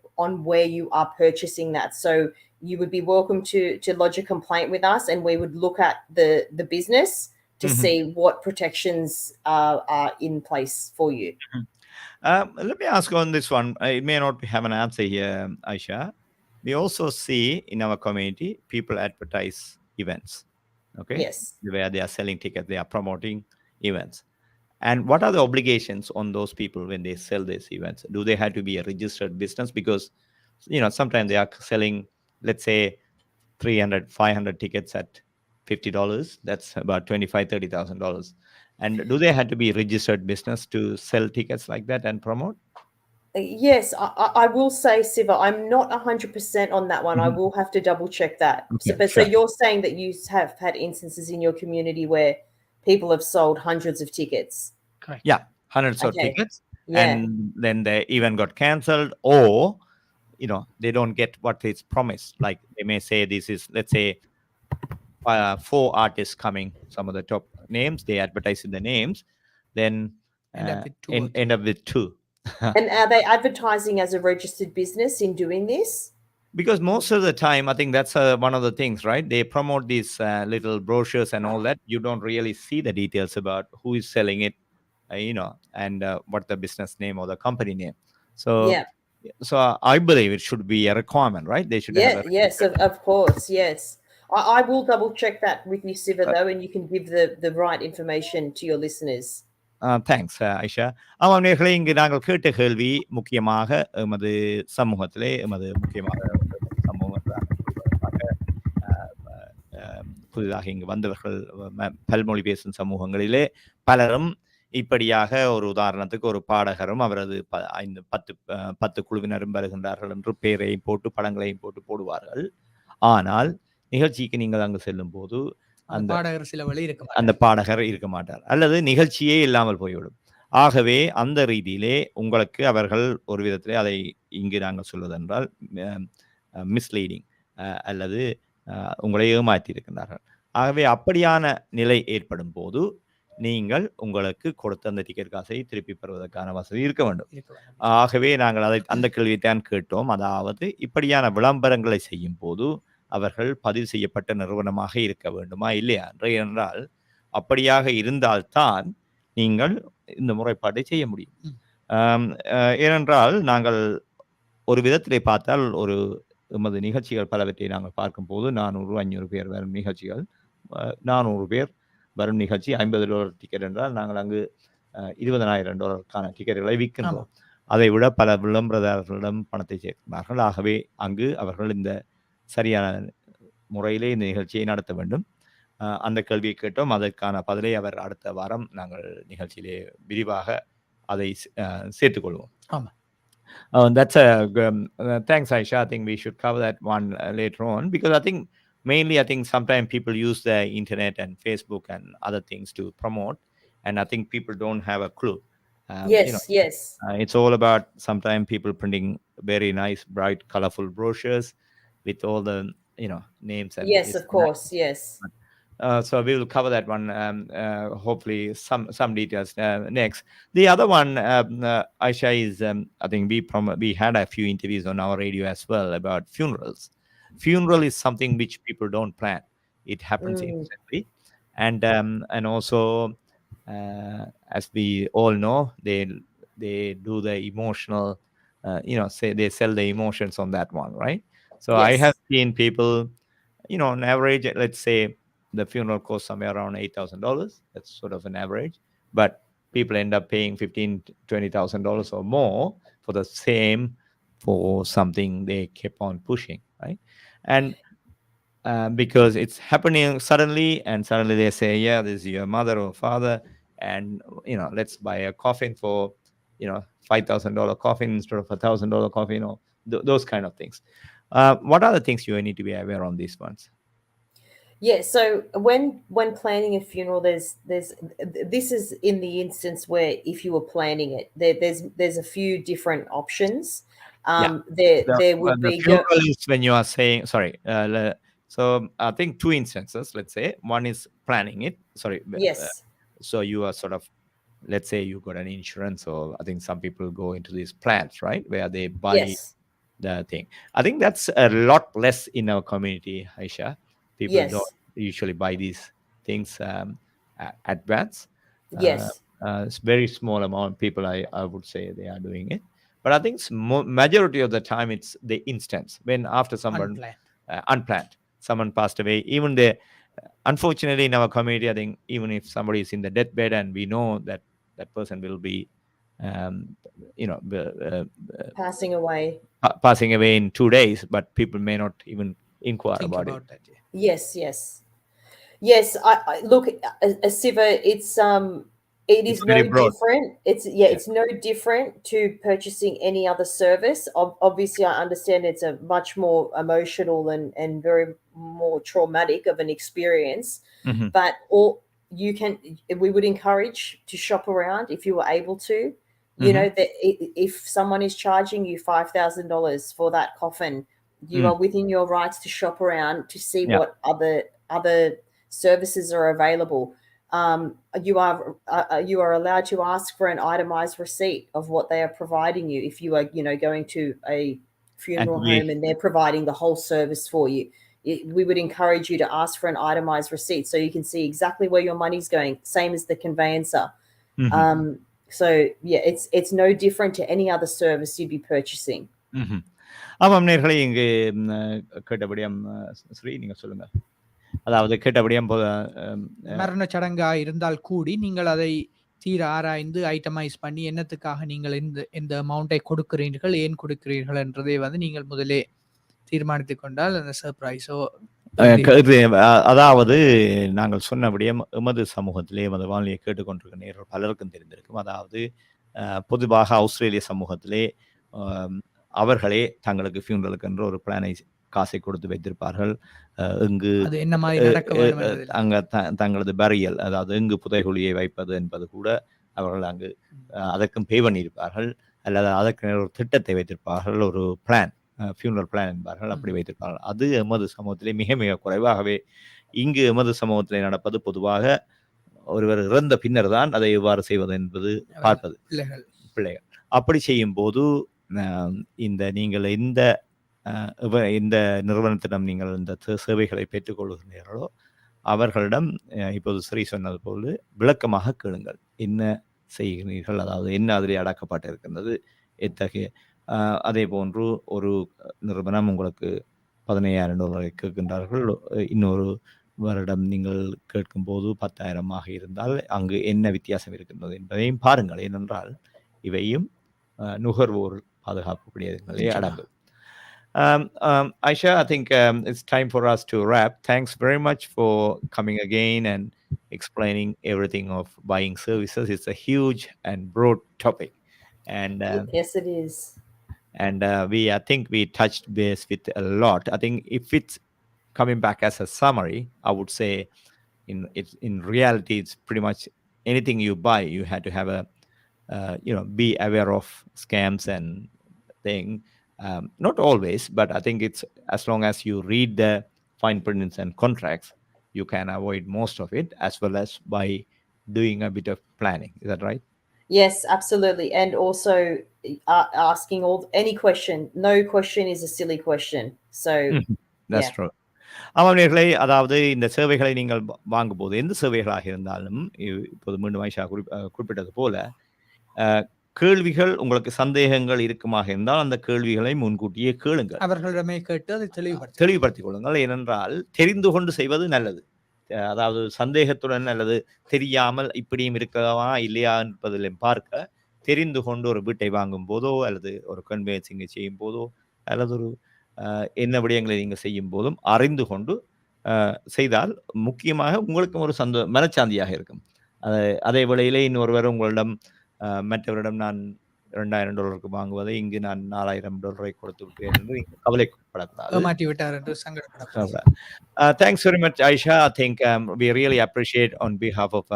where you are purchasing that. So you would be welcome to lodge a complaint with us, and we would look at the business to see what protections are in place for you. Let me ask on this one. It may not have an answer here, Aisha. We also see in our community people advertise events, okay, Yes. where they are selling tickets, they are promoting events. And what are the obligations on those people when they sell these events? Do they have to be a registered business? Because, sometimes they are selling, let's say, 300, 500 tickets at $50. That's about $25,000, $30,000. And do they have to be registered business to sell tickets like that and promote? Yes, I will say, Siva, I'm not 100% on that one. I will have to double check that. So, Okay, so sure. you're saying that you have had instances in your community where people have sold hundreds of tickets. Correct. Yeah, hundreds of Okay. tickets, Yeah. and then the event got cancelled, or they don't get what is promised. Like they may say this is, let's say, 4 artists coming, some of the top names, they advertise in the names, then End up with 2 or 3. end up with 2. And are they advertising as a registered business in doing this? Because most of the time, I think that's one of the things, right? They promote these little brochures and all that. You don't really see the details about who is selling it, and what the business name or the company name. So, Yeah. I believe it should be a requirement, right? They should have Yeah. a Yes. Of course. Yes. I will double check that with you, Siva, though, and you can give the right information to your listeners. Thanks Aisha. ஆமாம் நேயர்களே, இங்கு நாங்கள் கேட்ட கேள்வி முக்கியமாக எமது சமூகத்திலே, எமது முக்கியமாக எமது சமூகம் என்று நாங்கள் சொல்வதற்காக, புதிதாக இங்கு வந்தவர்கள், பல்மொழி பேசும் சமூகங்களிலே பலரும் இப்படியாக, ஒரு உதாரணத்துக்கு ஒரு பாடகரும் அவரது 10 குழுவினரும் வருகின்றார்கள் என்று பெயரையும் போட்டு படங்களையும் போட்டு போடுவார்கள். ஆனால் நிகழ்ச்சிக்கு நீங்கள் அங்கு செல்லும் போது அந்த பாடகர் சில வழி இருக்க மாட்டார். அந்த பாடகர் இருக்க மாட்டார், அல்லது நிகழ்ச்சியே இல்லாமல் போய்விடும். ஆகவே அந்த ரீதியிலே உங்களுக்கு அவர்கள் ஒரு விதத்திலே, அதை இங்கு நாங்கள் சொல்வதென்றால் மிஸ்லீடிங், அல்லது உங்களை ஏமாற்றி இருக்கின்றார்கள். ஆகவே அப்படியான நிலை ஏற்படும் போது நீங்கள் உங்களுக்கு கொடுத்த அந்த டிக்கெட் காசை திருப்பி பெறுவதற்கான வசதி இருக்க வேண்டும். ஆகவே நாங்கள் அந்த கேள்வியைத்தான் கேட்டோம். அதாவது இப்படியான விளம்பரங்களை செய்யும் போது அவர்கள் பதிவு செய்யப்பட்ட நிறுவனமாக இருக்க வேண்டுமா இல்லையா என்றால், அப்படியாக இருந்தால்தான் நீங்கள் இந்த முறைப்பாட்டை செய்ய முடியும். ஏனென்றால் நாங்கள் ஒரு விதத்திலே பார்த்தால், எமது நிகழ்ச்சிகள் பலவற்றை நாங்கள் பார்க்கும்போது 400, 500 பேர் வரும் நிகழ்ச்சிகள், 400 பேர் வரும் நிகழ்ச்சி, $50 டிக்கெட் என்றால் நாங்கள் அங்கு $20,000 டிக்கெட்டுகளை விற்கின்றோம். அதை விட பல விளம்பரதாரர்களிடம் பணத்தை சேர்க்கிறார்கள். ஆகவே அங்கு அவர்கள் இந்த சரியான முறையிலே இந்த நிகழ்ச்சியை நடத்த வேண்டும். அந்த கேள்வியை கேட்டோம். அதற்கான பதிலை அவர் அடுத்த வாரம் நாங்கள் நிகழ்ச்சியிலே விரிவாக அதை சேர்த்துக்கொள்வோம். ஆமா. That's thanks, Aisha. I think we should cover that one later on, because I think mainly, I think sometimes people use the internet and Facebook and other things to promote, and I think people don't have a clue. Yes. Yes. It's all about sometimes people printing very nice, bright, colorful brochures with all the names and Yes, of course. Yes. So we will cover that one. Hopefully, some details next. The other one, Aisha, is I think we had a few interviews on our radio as well about funerals. Funeral is something which people don't plan; it happens instantly, and also, as we all know, they do the emotional, say they sell the emotions on that one, right? So I have Yes. seen people, on average, let's say the funeral costs somewhere around $8,000. That's sort of an average, but people end up paying $15,000-$20,000 or more for the same, for something they kept on pushing, right? And because it's happening suddenly, and suddenly they say, yeah, this is your mother or father, and let's buy a coffin for $5,000 coffin instead of $1,000 coffin, or those kind of things. What are the things you need to be aware on these ones? Yeah, so when planning a funeral, there's this is in the instance where if you were planning it, there's a few different options. Yeah. There would The be funeral is when you are saying, sorry. So I think two instances. Let's say one is planning it. Sorry. yes, So you are sort of, let's say you got an insurance, or I think some people go into these plans, right, where they buy yes, the thing. I think that's a lot less in our community, Aisha. People don't yes, usually buy these things advance. Uh, yes, it's very small amount of people, I would say, they are doing it. But I think majority of the time it's the instance when after someone unplanned, someone passed away. Even unfortunately in our community, I think even if somebody is in the deathbed and we know that that person will be, um, you know, passing away. passing away in 2 days, but people may not even inquire Think about it. about that. Yeah. Yes. I look, Siva. It It's is very no broad. different. It's no different to purchasing any other service. Obviously, I understand it's a much more emotional and very more traumatic of an experience. Mhm. But we would encourage to shop around if you were able to. You know that if someone is charging you $5,000 for that coffin, you are within your rights to shop around to see Yeah. what other services are available. You are allowed to ask for an itemized receipt of what they are providing you if you are going to a funeral home and they're providing the whole service for you. We would encourage you to ask for an itemized receipt so you can see exactly where your money's going, same as the conveyancer. So yeah, it's no different to any other service you'd be purchasing. ஆமாம் நேர்களே, இங்கு கேட்டபடியாம் ஸ்ரீ நீங்க சொல்லுங்க. அதாவது கேட்டபடியாம் மரண சடங்கா இருந்தால் கூடி நீங்கள் அதை தீர ஆராய்ந்து ஐட்டமைஸ் பண்ணி என்னத்துக்காக நீங்கள் இந்த அமௌண்ட்டை கொடுக்கிறீர்கள், ஏன் கொடுக்கிறீர்கள் என்றதை வந்து நீங்கள் முதலே தீர்மானித்துக் கொண்டால் அந்த சர்ப்ரைஸோ அதாவது நாங்கள் சொன்னபடியே எமது சமூகத்திலே எமது வானிலையை கேட்டுக்கொண்டிருக்கிற நேர்கள் பலருக்கும் தெரிந்திருக்கும். அதாவது பொதுவாக ஆஸ்திரேலிய சமூகத்திலே அவர்களே தங்களுக்கு ஃபியூனரலுக்கு என்ற ஒரு பிளானை காசை கொடுத்து வைத்திருப்பார்கள். எங்கு அங்க தங்களது பரியல், அதாவது எங்கு புதைகுழியை வைப்பது என்பது கூட அவர்கள் அங்கு அதற்கும் பே பண்ணியிருப்பார்கள், அல்லது அதற்கு ஒரு திட்டத்தை வைத்திருப்பார்கள், ஒரு பிளான், ஃபியூனரல் பிளான் என்பார்கள், அப்படி வைத்திருப்பார்கள். அது எமது சமூகத்திலே மிக மிக குறைவாகவே. இங்கு எமது சமூகத்திலே நடப்பது பொதுவாக ஒருவர் இறந்த பின்னர் தான் அதை எவ்வாறு செய்வது என்பது பார்ப்பது பிள்ளைகள். அப்படி செய்யும் போது நீங்கள் இந்த நிறுவனத்திடம் நீங்கள் இந்த சேவைகளை பெற்றுக்கொள்கிறீர்களோ அவர்களிடம் இப்போது ஸ்ரீ சொன்னது போல விளக்கமாக கேளுங்கள். என்ன செய்கிறீர்கள், அதாவது என்ன அதிலே அடக்கப்பட்டிருக்கின்றது, எத்தகைய. அதே போன்று ஒரு நிறுவனம் உங்களுக்கு $15,000 கேட்கின்றார்கள், இன்னொரு வருடம் நீங்கள் கேட்கும்போது 10,000 இருந்தால் அங்கு என்ன வித்தியாசம் இருக்கின்றது என்பதையும் பாருங்கள். ஏனென்றால் இவையும் நுகர்வோர் பாதுகாப்புடையங்களே அடங்கும். Aisha, I think it's time for us to wrap. Thanks very much for coming again and explaining everything of buying services. It's a huge and broad topic, and yes, it is. And I think we touched base with a lot. I think if it's coming back as a summary, I would say in reality, it's pretty much anything you buy, you had to have be aware of scams and thing. Not always, but I think it's as long as you read the fine prints and contracts, you can avoid most of it, as well as by doing a bit of planning. Is that right? Yes, absolutely. And also asking any question. No question is a silly question. So, That's yeah. true. ஆமாம் நேயர்களே, அதாவது இந்த சேவைகளை நீங்கள் வாங்கும்போது எந்த சேவைகளாக இருந்தாலும் இப்போது மீண்டும் ஆயிஷா குறிப்பிட்டது போல கேள்விகள், உங்களுக்கு சந்தேகங்கள் இருக்குமாக இருந்தால் அந்த கேள்விகளை முன்கூட்டியே கேளுங்கள். அவர்களிடமே கேட்டு அதை தெளிவுபடுத்திக் கொள்ளுங்கள். ஏனென்றால் தெரிந்து கொண்டு செய்வது நல்லது. அதாவது சந்தேகத்துடன் அல்லது தெரியாமல் இப்படியும் இருக்கவா இல்லையா என்பதிலும் பார்க்க, தெரிந்து கொண்டு ஒரு வீட்டை வாங்கும் போதோ அல்லது ஒரு கன்வென்சிங்கை செய்யும் போதோ அல்லது ஒரு என்ன விடயங்களை நீங்கள் செய்யும் போதும் அறிந்து கொண்டு செய்தால் முக்கியமாக உங்களுக்கும் ஒரு மனச்சாந்தியாக இருக்கும். அதே வேளையிலே இன்னொருவர் உங்களிடம் மற்றவரிடம் நான் $2000 வாங்குவதை இங்கு நான் $4000 கொடுத்து விட்டேன் என்று கவலைப்படக்கூடாது. மாட்டி விட்டார் என்று சங்கடப்படக்கூடாது. Thanks very much, Aisha. I think we really appreciate on behalf of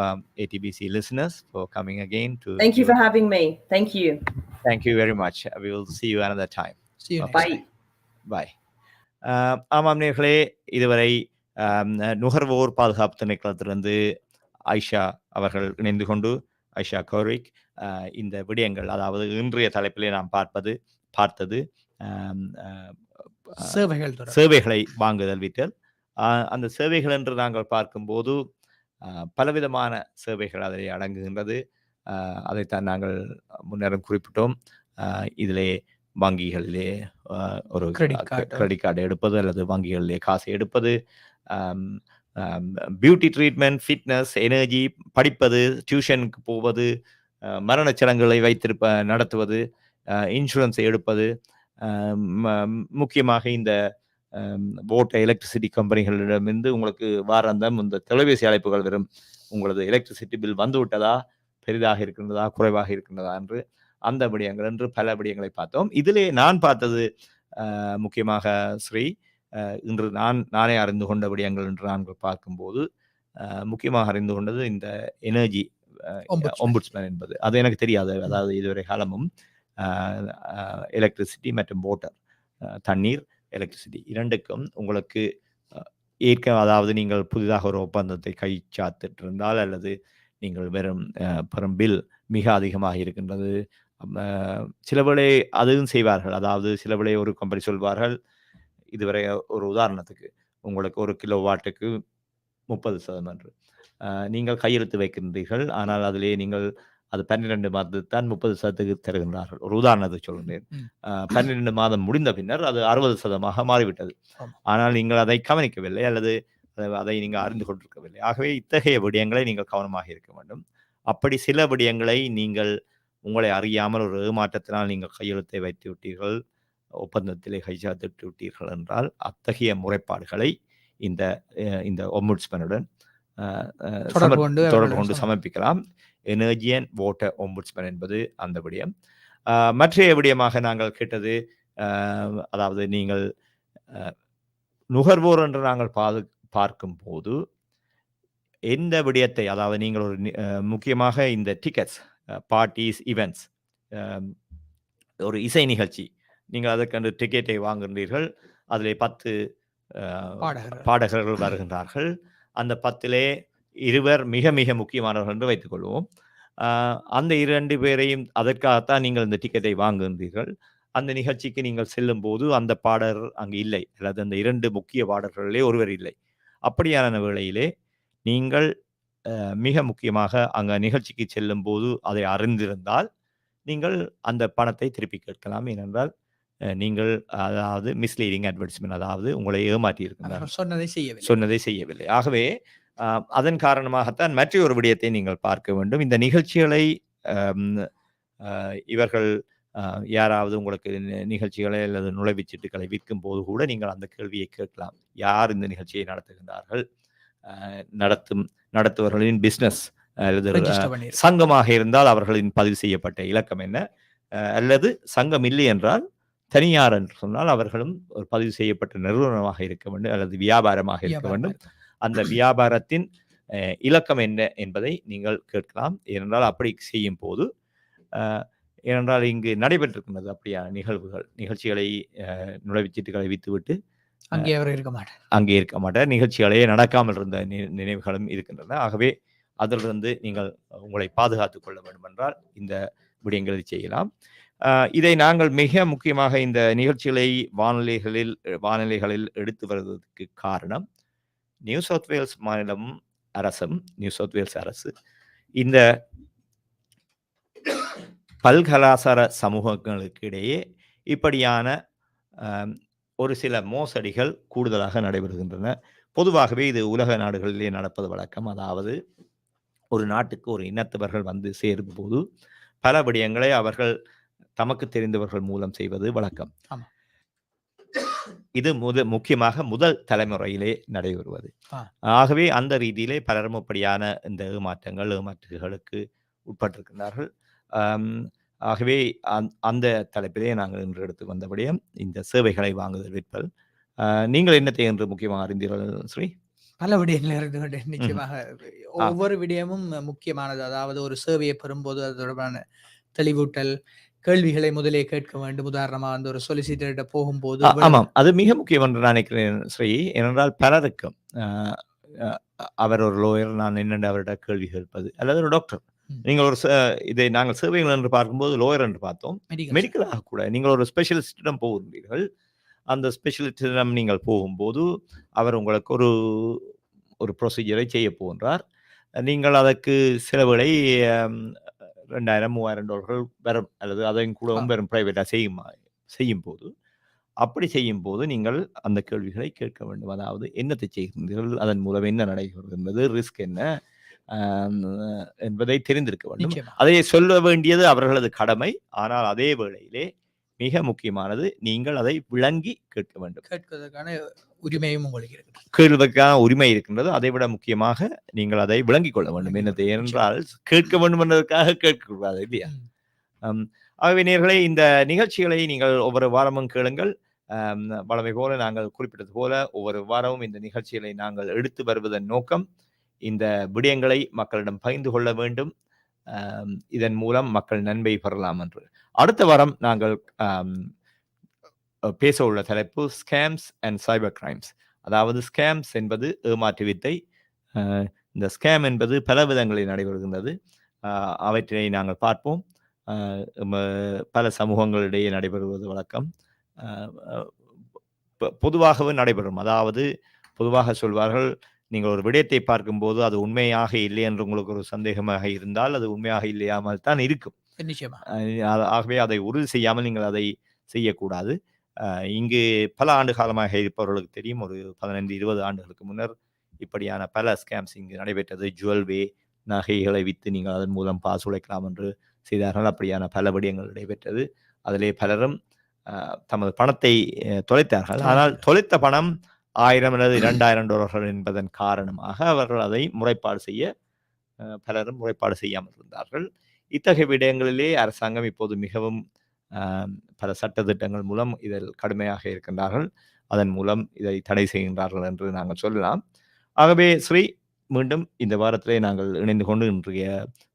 ATBC listeners for coming again to. Thank you for having me. Thank you. Thank you very much. We will see you another time. See you. Bye. Bye. ஆமாம் நேயர்களே, இதுவரை நுகர்வோர் பாதுகாப்பு திணைக்களத்திலிருந்து ஆயிஷா அவர்கள் இணைந்து கொண்டு ஆயிஷா கௌரிக் இந்த விடயங்கள், அதாவது இன்றைய தலைப்பிலே நாம் பார்த்தது சேவைகளை வாங்குதல் விற்றல். அந்த சேவைகள் என்று நாங்கள் பார்க்கும்போது பலவிதமான சேவைகள் அதிலே அடங்குகின்றது. அதைத்தான் நாங்கள் முன்னரும் குறிப்பிட்டோம். இதிலே வங்கிகளிலே ஒரு கிரெடிட் கார்டு எடுப்பது அல்லது வங்கிகளிலே காசு எடுப்பது, பியூட்டி ட்ரீட்மெண்ட், ஃபிட்னஸ், எனர்ஜி, படிப்பது, டியூஷனுக்கு போவது, மரணச் சடங்குகளை நடத்துவது, இன்சூரன்ஸை எடுப்பது, முக்கியமாக இந்த ஓட்ட எலக்ட்ரிசிட்டி கம்பெனிகளிடமிருந்து உங்களுக்கு வாரந்தம் இந்த தொலைபேசி அழைப்புகள் வரும். உங்களது எலக்ட்ரிசிட்டி பில் வந்து விட்டதா, பெரிதாக இருக்கின்றதா, குறைவாக இருக்கின்றதா என்று அந்த விடயங்கள் என்று பல விடயங்களை பார்த்தோம். இதிலே நான் பார்த்தது முக்கியமாக ஸ்ரீ, இன்று நானே அறிந்து கொண்ட விடயங்கள் என்று நாங்கள் பார்க்கும்போது முக்கியமாக அறிந்து கொண்டது இந்த எனர்ஜி ஒம்புட்ஸ்மேன் என்பது. அது எனக்கு தெரியாது. அதாவது இதுவரை காலமும் எலக்ட்ரிசிட்டி மற்றும் வாட்டர், தண்ணீர், எலக்ட்ரிசிட்டி இரண்டுக்கும் உங்களுக்கு அதாவது நீங்கள் புதிதாக ஒரு ஒப்பந்தத்தை கைச்சாத்திட்டு இருந்தால் அல்லது நீங்கள் பெறும் பில் மிக அதிகமாக இருக்கின்றது. சில வேளை அதுவும் செய்வார்கள். அதாவது சில வேளை ஒரு கம்பெனி சொல்வார்கள், இதுவரை ஒரு உதாரணத்துக்கு உங்களுக்கு 1 கிலோவாட்டுக்கு 30% என்று நீங்கள் கையெழுத்து வைக்கின்றீர்கள். ஆனால் அதிலே நீங்கள் அது 12 மாதத்தான் 30% தருகின்றார்கள். ஒரு உதாரணத்துக்கு சொல்கிறேன். 12 மாதம் முடிந்த பின்னர் அது 60% மாறிவிட்டது. ஆனால் நீங்கள் அதை கவனிக்கவில்லை அல்லது அதை நீங்கள் அறிந்து கொண்டிருக்கவில்லை. ஆகவே இத்தகைய விடயங்களை நீங்கள் கவனமாக இருக்க வேண்டும். அப்படி சில விடயங்களை நீங்கள் உங்களை அறியாமல் ஒரு ஏமாற்றத்தினால் நீங்கள் கையெழுத்தை வைத்து விட்டீர்கள், ஒப்பந்தத்திலே கைச்சாத்திட்டு விட்டீர்கள் என்றால் அத்தகைய முறைப்பாடுகளை இந்த ஒம்புட்ஸ்மேனுடன் தொடர்பு கொண்டு சமர்ப்பிக்கலாம். எனர்ஜி அண்ட் வாட்டர் ஒம்புட்ஸ்மேன் என்பது அந்த விடயம். மற்றைய விடயமாக நாங்கள் கேட்டது, அதாவது நீங்கள் நுகர்வோர் என்று நாங்கள் பார்க்கும்போது எந்த விடயத்தை, அதாவது நீங்கள் ஒரு முக்கியமாக இந்த டிக்கெட்ஸ், பார்ட்டிஸ், ஈவெண்ட்ஸ், ஒரு இசை நிகழ்ச்சி, நீங்கள் அதற்கென்று டிக்கெட்டை வாங்குகிறீர்கள். அதிலே 10 பாடகர்கள் வருகின்றார்கள். அந்த 10லே 2 மிக மிக முக்கியமானவர்கள் என்று வைத்துக்கொள்வோம். அந்த 2 பேரையும் அதற்காகத்தான் நீங்கள் இந்த டிக்கெட்டை வாங்குகின்றீர்கள். அந்த நிகழ்ச்சிக்கு நீங்கள் செல்லும் போது அந்த பாடகர் அங்கு இல்லை, அல்லது அந்த 2 முக்கிய பாடகர்களே ஒருவர் இல்லை. அப்படியான வேளையிலே நீங்கள் மிக முக்கியமாக அங்கே நிகழ்ச்சிக்கு செல்லும் போது அதை அறிந்திருந்தால் நீங்கள் அந்த பணத்தை திருப்பி கேட்கலாம். ஏனென்றால் நீங்கள் அதாவது மிஸ்லீடிங் அட்வர்டைஸ்மெண்ட், அதாவது உங்களை ஏமாற்றி இருக்கின்றார், சொன்னதை செய்யவில்லை. ஆகவே அதன் காரணமாகத்தான் மற்ற ஒரு விடயத்தை நீங்கள் பார்க்க வேண்டும். இந்த நிகழ்ச்சிகளை இவர்கள் யாராவது உங்களுக்கு நிகழ்ச்சிகளை அல்லது நுழைவுச்சீட்டுகளை விற்கும் போது கூட நீங்கள் அந்த கேள்வியை கேட்கலாம். யார் இந்த நிகழ்ச்சியை நடத்துகின்றார்கள், நடத்துவர்களின் பிசினஸ் அல்லது சங்கமாக இருந்தால் அவர்களின் பதிவு செய்யப்பட்ட இலக்கம் என்ன, அல்லது சங்கம் இல்லை என்றால் தனியார் என்று சொன்னால் அவர்களும் ஒரு பதிவு செய்யப்பட்ட நிறுவனமாக இருக்க வேண்டும் அல்லது வியாபாரமாக இருக்க வேண்டும். அந்த வியாபாரத்தின் இலக்கம் என்ன என்பதை நீங்கள் கேட்கலாம். ஏனென்றால் அப்படி செய்யும் போது, ஏனென்றால் இங்கு நடைபெற்றிருக்கின்றது அப்படியான நிகழ்ச்சிகளை, நுழைவுச்சீட்டுகளை வித்துவிட்டு அங்கே அவர் இருக்க மாட்டார். அங்கே இருக்க மாட்டார். நிகழ்ச்சிகளே நடக்காமல் இருந்த நினைவுகளும் இருக்கின்றன. ஆகவே அதிலிருந்து நீங்கள் உங்களை பாதுகாத்துக் கொள்ள வேண்டும் என்றால் இந்த விடயங்களை செய்யலாம். இதை நாங்கள் மிக முக்கியமாக இந்த நிகழ்ச்சிகளை வானொலிகளில் எடுத்து வருவதற்கு காரணம் நியூ சவுத் வேல்ஸ் மாநிலம் அரசும் நியூ சவுத் வேல்ஸ் அரசு இந்த பல்கலாசார சமூகங்களுக்கு இடையே இப்படியான ஒரு சில மோசடிகள் கூடுதலாக நடைபெறுகின்றன. பொதுவாகவே இது உலக நாடுகளிலே நடப்பது வழக்கம். அதாவது ஒரு நாட்டுக்கு ஒரு இனத்தவர்கள் வந்து சேரும் போது பல விடயங்களை அவர்கள் தமக்கு தெரிந்தவர்கள் மூலம் செய்வது வழக்கம். இது முக்கியமாக முதல் தலைமுறையிலே நடைபெறுவது. ஆகவே அந்த ரீதியிலே பலரும் அப்படியான இந்த ஏமாற்றுகளுக்கு உட்பட்டிருக்கிறார்கள். ஆகவே அந்த தலைப்பிலே நாங்கள் இன்று எடுத்து வந்த விடயம் இந்த சேவைகளை வாங்குதல் விற்பல். நீங்கள் என்னத்தை என்று முக்கியமாக அறிந்தீர்கள் ஸ்ரீ? பல விடயங்கள் இருந்து கொண்டேன். நிச்சயமாக ஒவ்வொரு விடயமும் முக்கியமானது. அதாவது ஒரு சேவையை பெறும்போது அது தொடர்பான தெளிவூட்டல், கேள்விகளை முதலே கேட்க வேண்டும். உதாரணமாக அந்த ஒரு சொலிசிட்டர்கிட்ட போகும்போது ஆமாம், அது மிக முக்கியம் என்று நான் நினைக்கிறேன் ஸ்ரீ. ஏனென்றால் பலருக்கும் அவர் ஒரு லோயர், நான் என்னென்று அவரிட கேள்வி கேட்பது, அல்லது ஒரு டாக்டர். நீங்கள் ஒரு இதை நாங்கள் சேவைகள் என்று பார்க்கும்போது லோயர் என்று பார்த்தோம். மெடிக்கலாக கூட நீங்கள் ஒரு ஸ்பெஷலிஸ்டிடம் போகின்றீர்கள். அந்த ஸ்பெஷலிஸ்டிடம் நீங்கள் போகும்போது அவர் உங்களுக்கு ஒரு ப்ரொசீஜரை செய்ய போகின்றார். நீங்கள் அதற்கு செலவுகளை $2000-3000 வரும், அல்லது அதையும் கூட வெறும் பிரைவேட்டாக செய்யும் போது, அப்படி செய்யும் போது நீங்கள் அந்த கேள்விகளை கேட்க வேண்டும். அதாவது என்னத்தை செய்கின்றீர்கள், அதன் மூலம் என்ன நடைபெறுகின்றது, ரிஸ்க் என்ன என்பதை தெரிந்திருக்க வேண்டும். அதை சொல்ல வேண்டியது அவர்களது கடமை. ஆனால் அதே வேளையிலே மிக முக்கியமானது நீங்கள் அதை விளங்கி கேட்க வேண்டும். கேட்பதற்கான உரிமையும் உங்களுக்கு இருக்கிறது. கேள்வதற்கான உரிமை இருக்கின்றது. அதை விட முக்கியமாக நீங்கள் அதை விளங்கிக் கொள்ள வேண்டும். என்னது என்றால் கேட்க வேண்டும் என்பதற்காக கேட்கக்கூடாது இல்லையா? ஆகவே நேயர்களே, இந்த நிகழ்ச்சிகளை நீங்கள் ஒவ்வொரு வாரமும் கேளுங்கள். வழமை போல நாங்கள் குறிப்பிட்டது போல ஒவ்வொரு வாரமும் இந்த நிகழ்ச்சிகளை நாங்கள் எடுத்து வருவதன் நோக்கம் இந்த விடயங்களை மக்களிடம் பகிர்ந்து கொள்ள வேண்டும். இதன் மூலம் மக்கள் நன்மை பெறலாம் என்று. அடுத்த வாரம் நாங்கள் பேச உள்ள தலைப்பு ஸ்கேம்ஸ் அண்ட் சைபர் கிரைம்ஸ். அதாவது ஸ்கேம்ஸ் என்பது ஏமாற்று வித்தை. இந்த ஸ்கேம் என்பது பல விதங்களில் நடைபெறுகின்றது. அவற்றை நாங்கள் பார்ப்போம். பல சமூகங்களிடையே நடைபெறுவது வழக்கம். பொதுவாகவே நடைபெறும். அதாவது பொதுவாக சொல்வார்கள், நீங்கள் ஒரு விடயத்தை பார்க்கும்போது அது உண்மையாக இல்லை என்று உங்களுக்கு ஒரு சந்தேகமாக இருந்தால் அது உண்மையாக இல்லையாமல் தான் இருக்கும். ஆகவே அதை உறுதி செய்யாமல் நீங்கள் அதை செய்யக்கூடாது. இங்கு பல ஆண்டு காலமாக இருப்பவர்களுக்கு தெரியும். ஒரு 15-20 ஆண்டுகளுக்கு முன்னர் இப்படியான பல ஸ்கேம்ஸ் இங்கு நடைபெற்றது. ஜுவல்வே நகைகளை விற்று நீங்கள் அதன் மூலம் பாஸ் உழைக்கலாம் என்று செய்தார்கள். அப்படியான பல விடயங்கள் நடைபெற்றது. அதிலே பலரும் தமது பணத்தை தொலைத்தார்கள். ஆனால் தொலைத்த பணம் $1000 அல்லது $2000 என்பதன் காரணமாக அவர்கள் அதை பலரும் முறைப்பாடு செய்யாமல் இருந்தார்கள். இத்தகைய விடயங்களிலே அரசாங்கம் இப்போது மிகவும் பல சட்டத்திட்டங்கள் மூலம் இதில் கடுமையாக இருக்கின்றார்கள். அதன் மூலம் இதை தடை செய்கின்றார்கள் என்று நாங்கள் சொல்லலாம். ஆகவே ஸ்ரீ, மீண்டும் இந்த வாரத்திலே நாங்கள் இணைந்து கொண்டு இன்றைய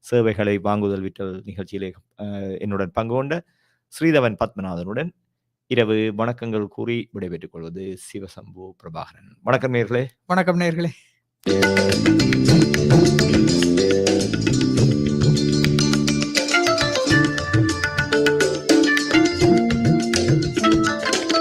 சேவைகளை வாங்குதல் விற்றல் நிகழ்ச்சியிலே என்னுடன் பங்கு கொண்ட ஸ்ரீதவன் பத்மநாதனுடன் இரவு வணக்கங்கள் கூறி விடைபெற்றுக் கொள்வது சிவசம்பு பிரபாகரன். வணக்கம் நேயர்களே. வணக்கம் நேயர்களே.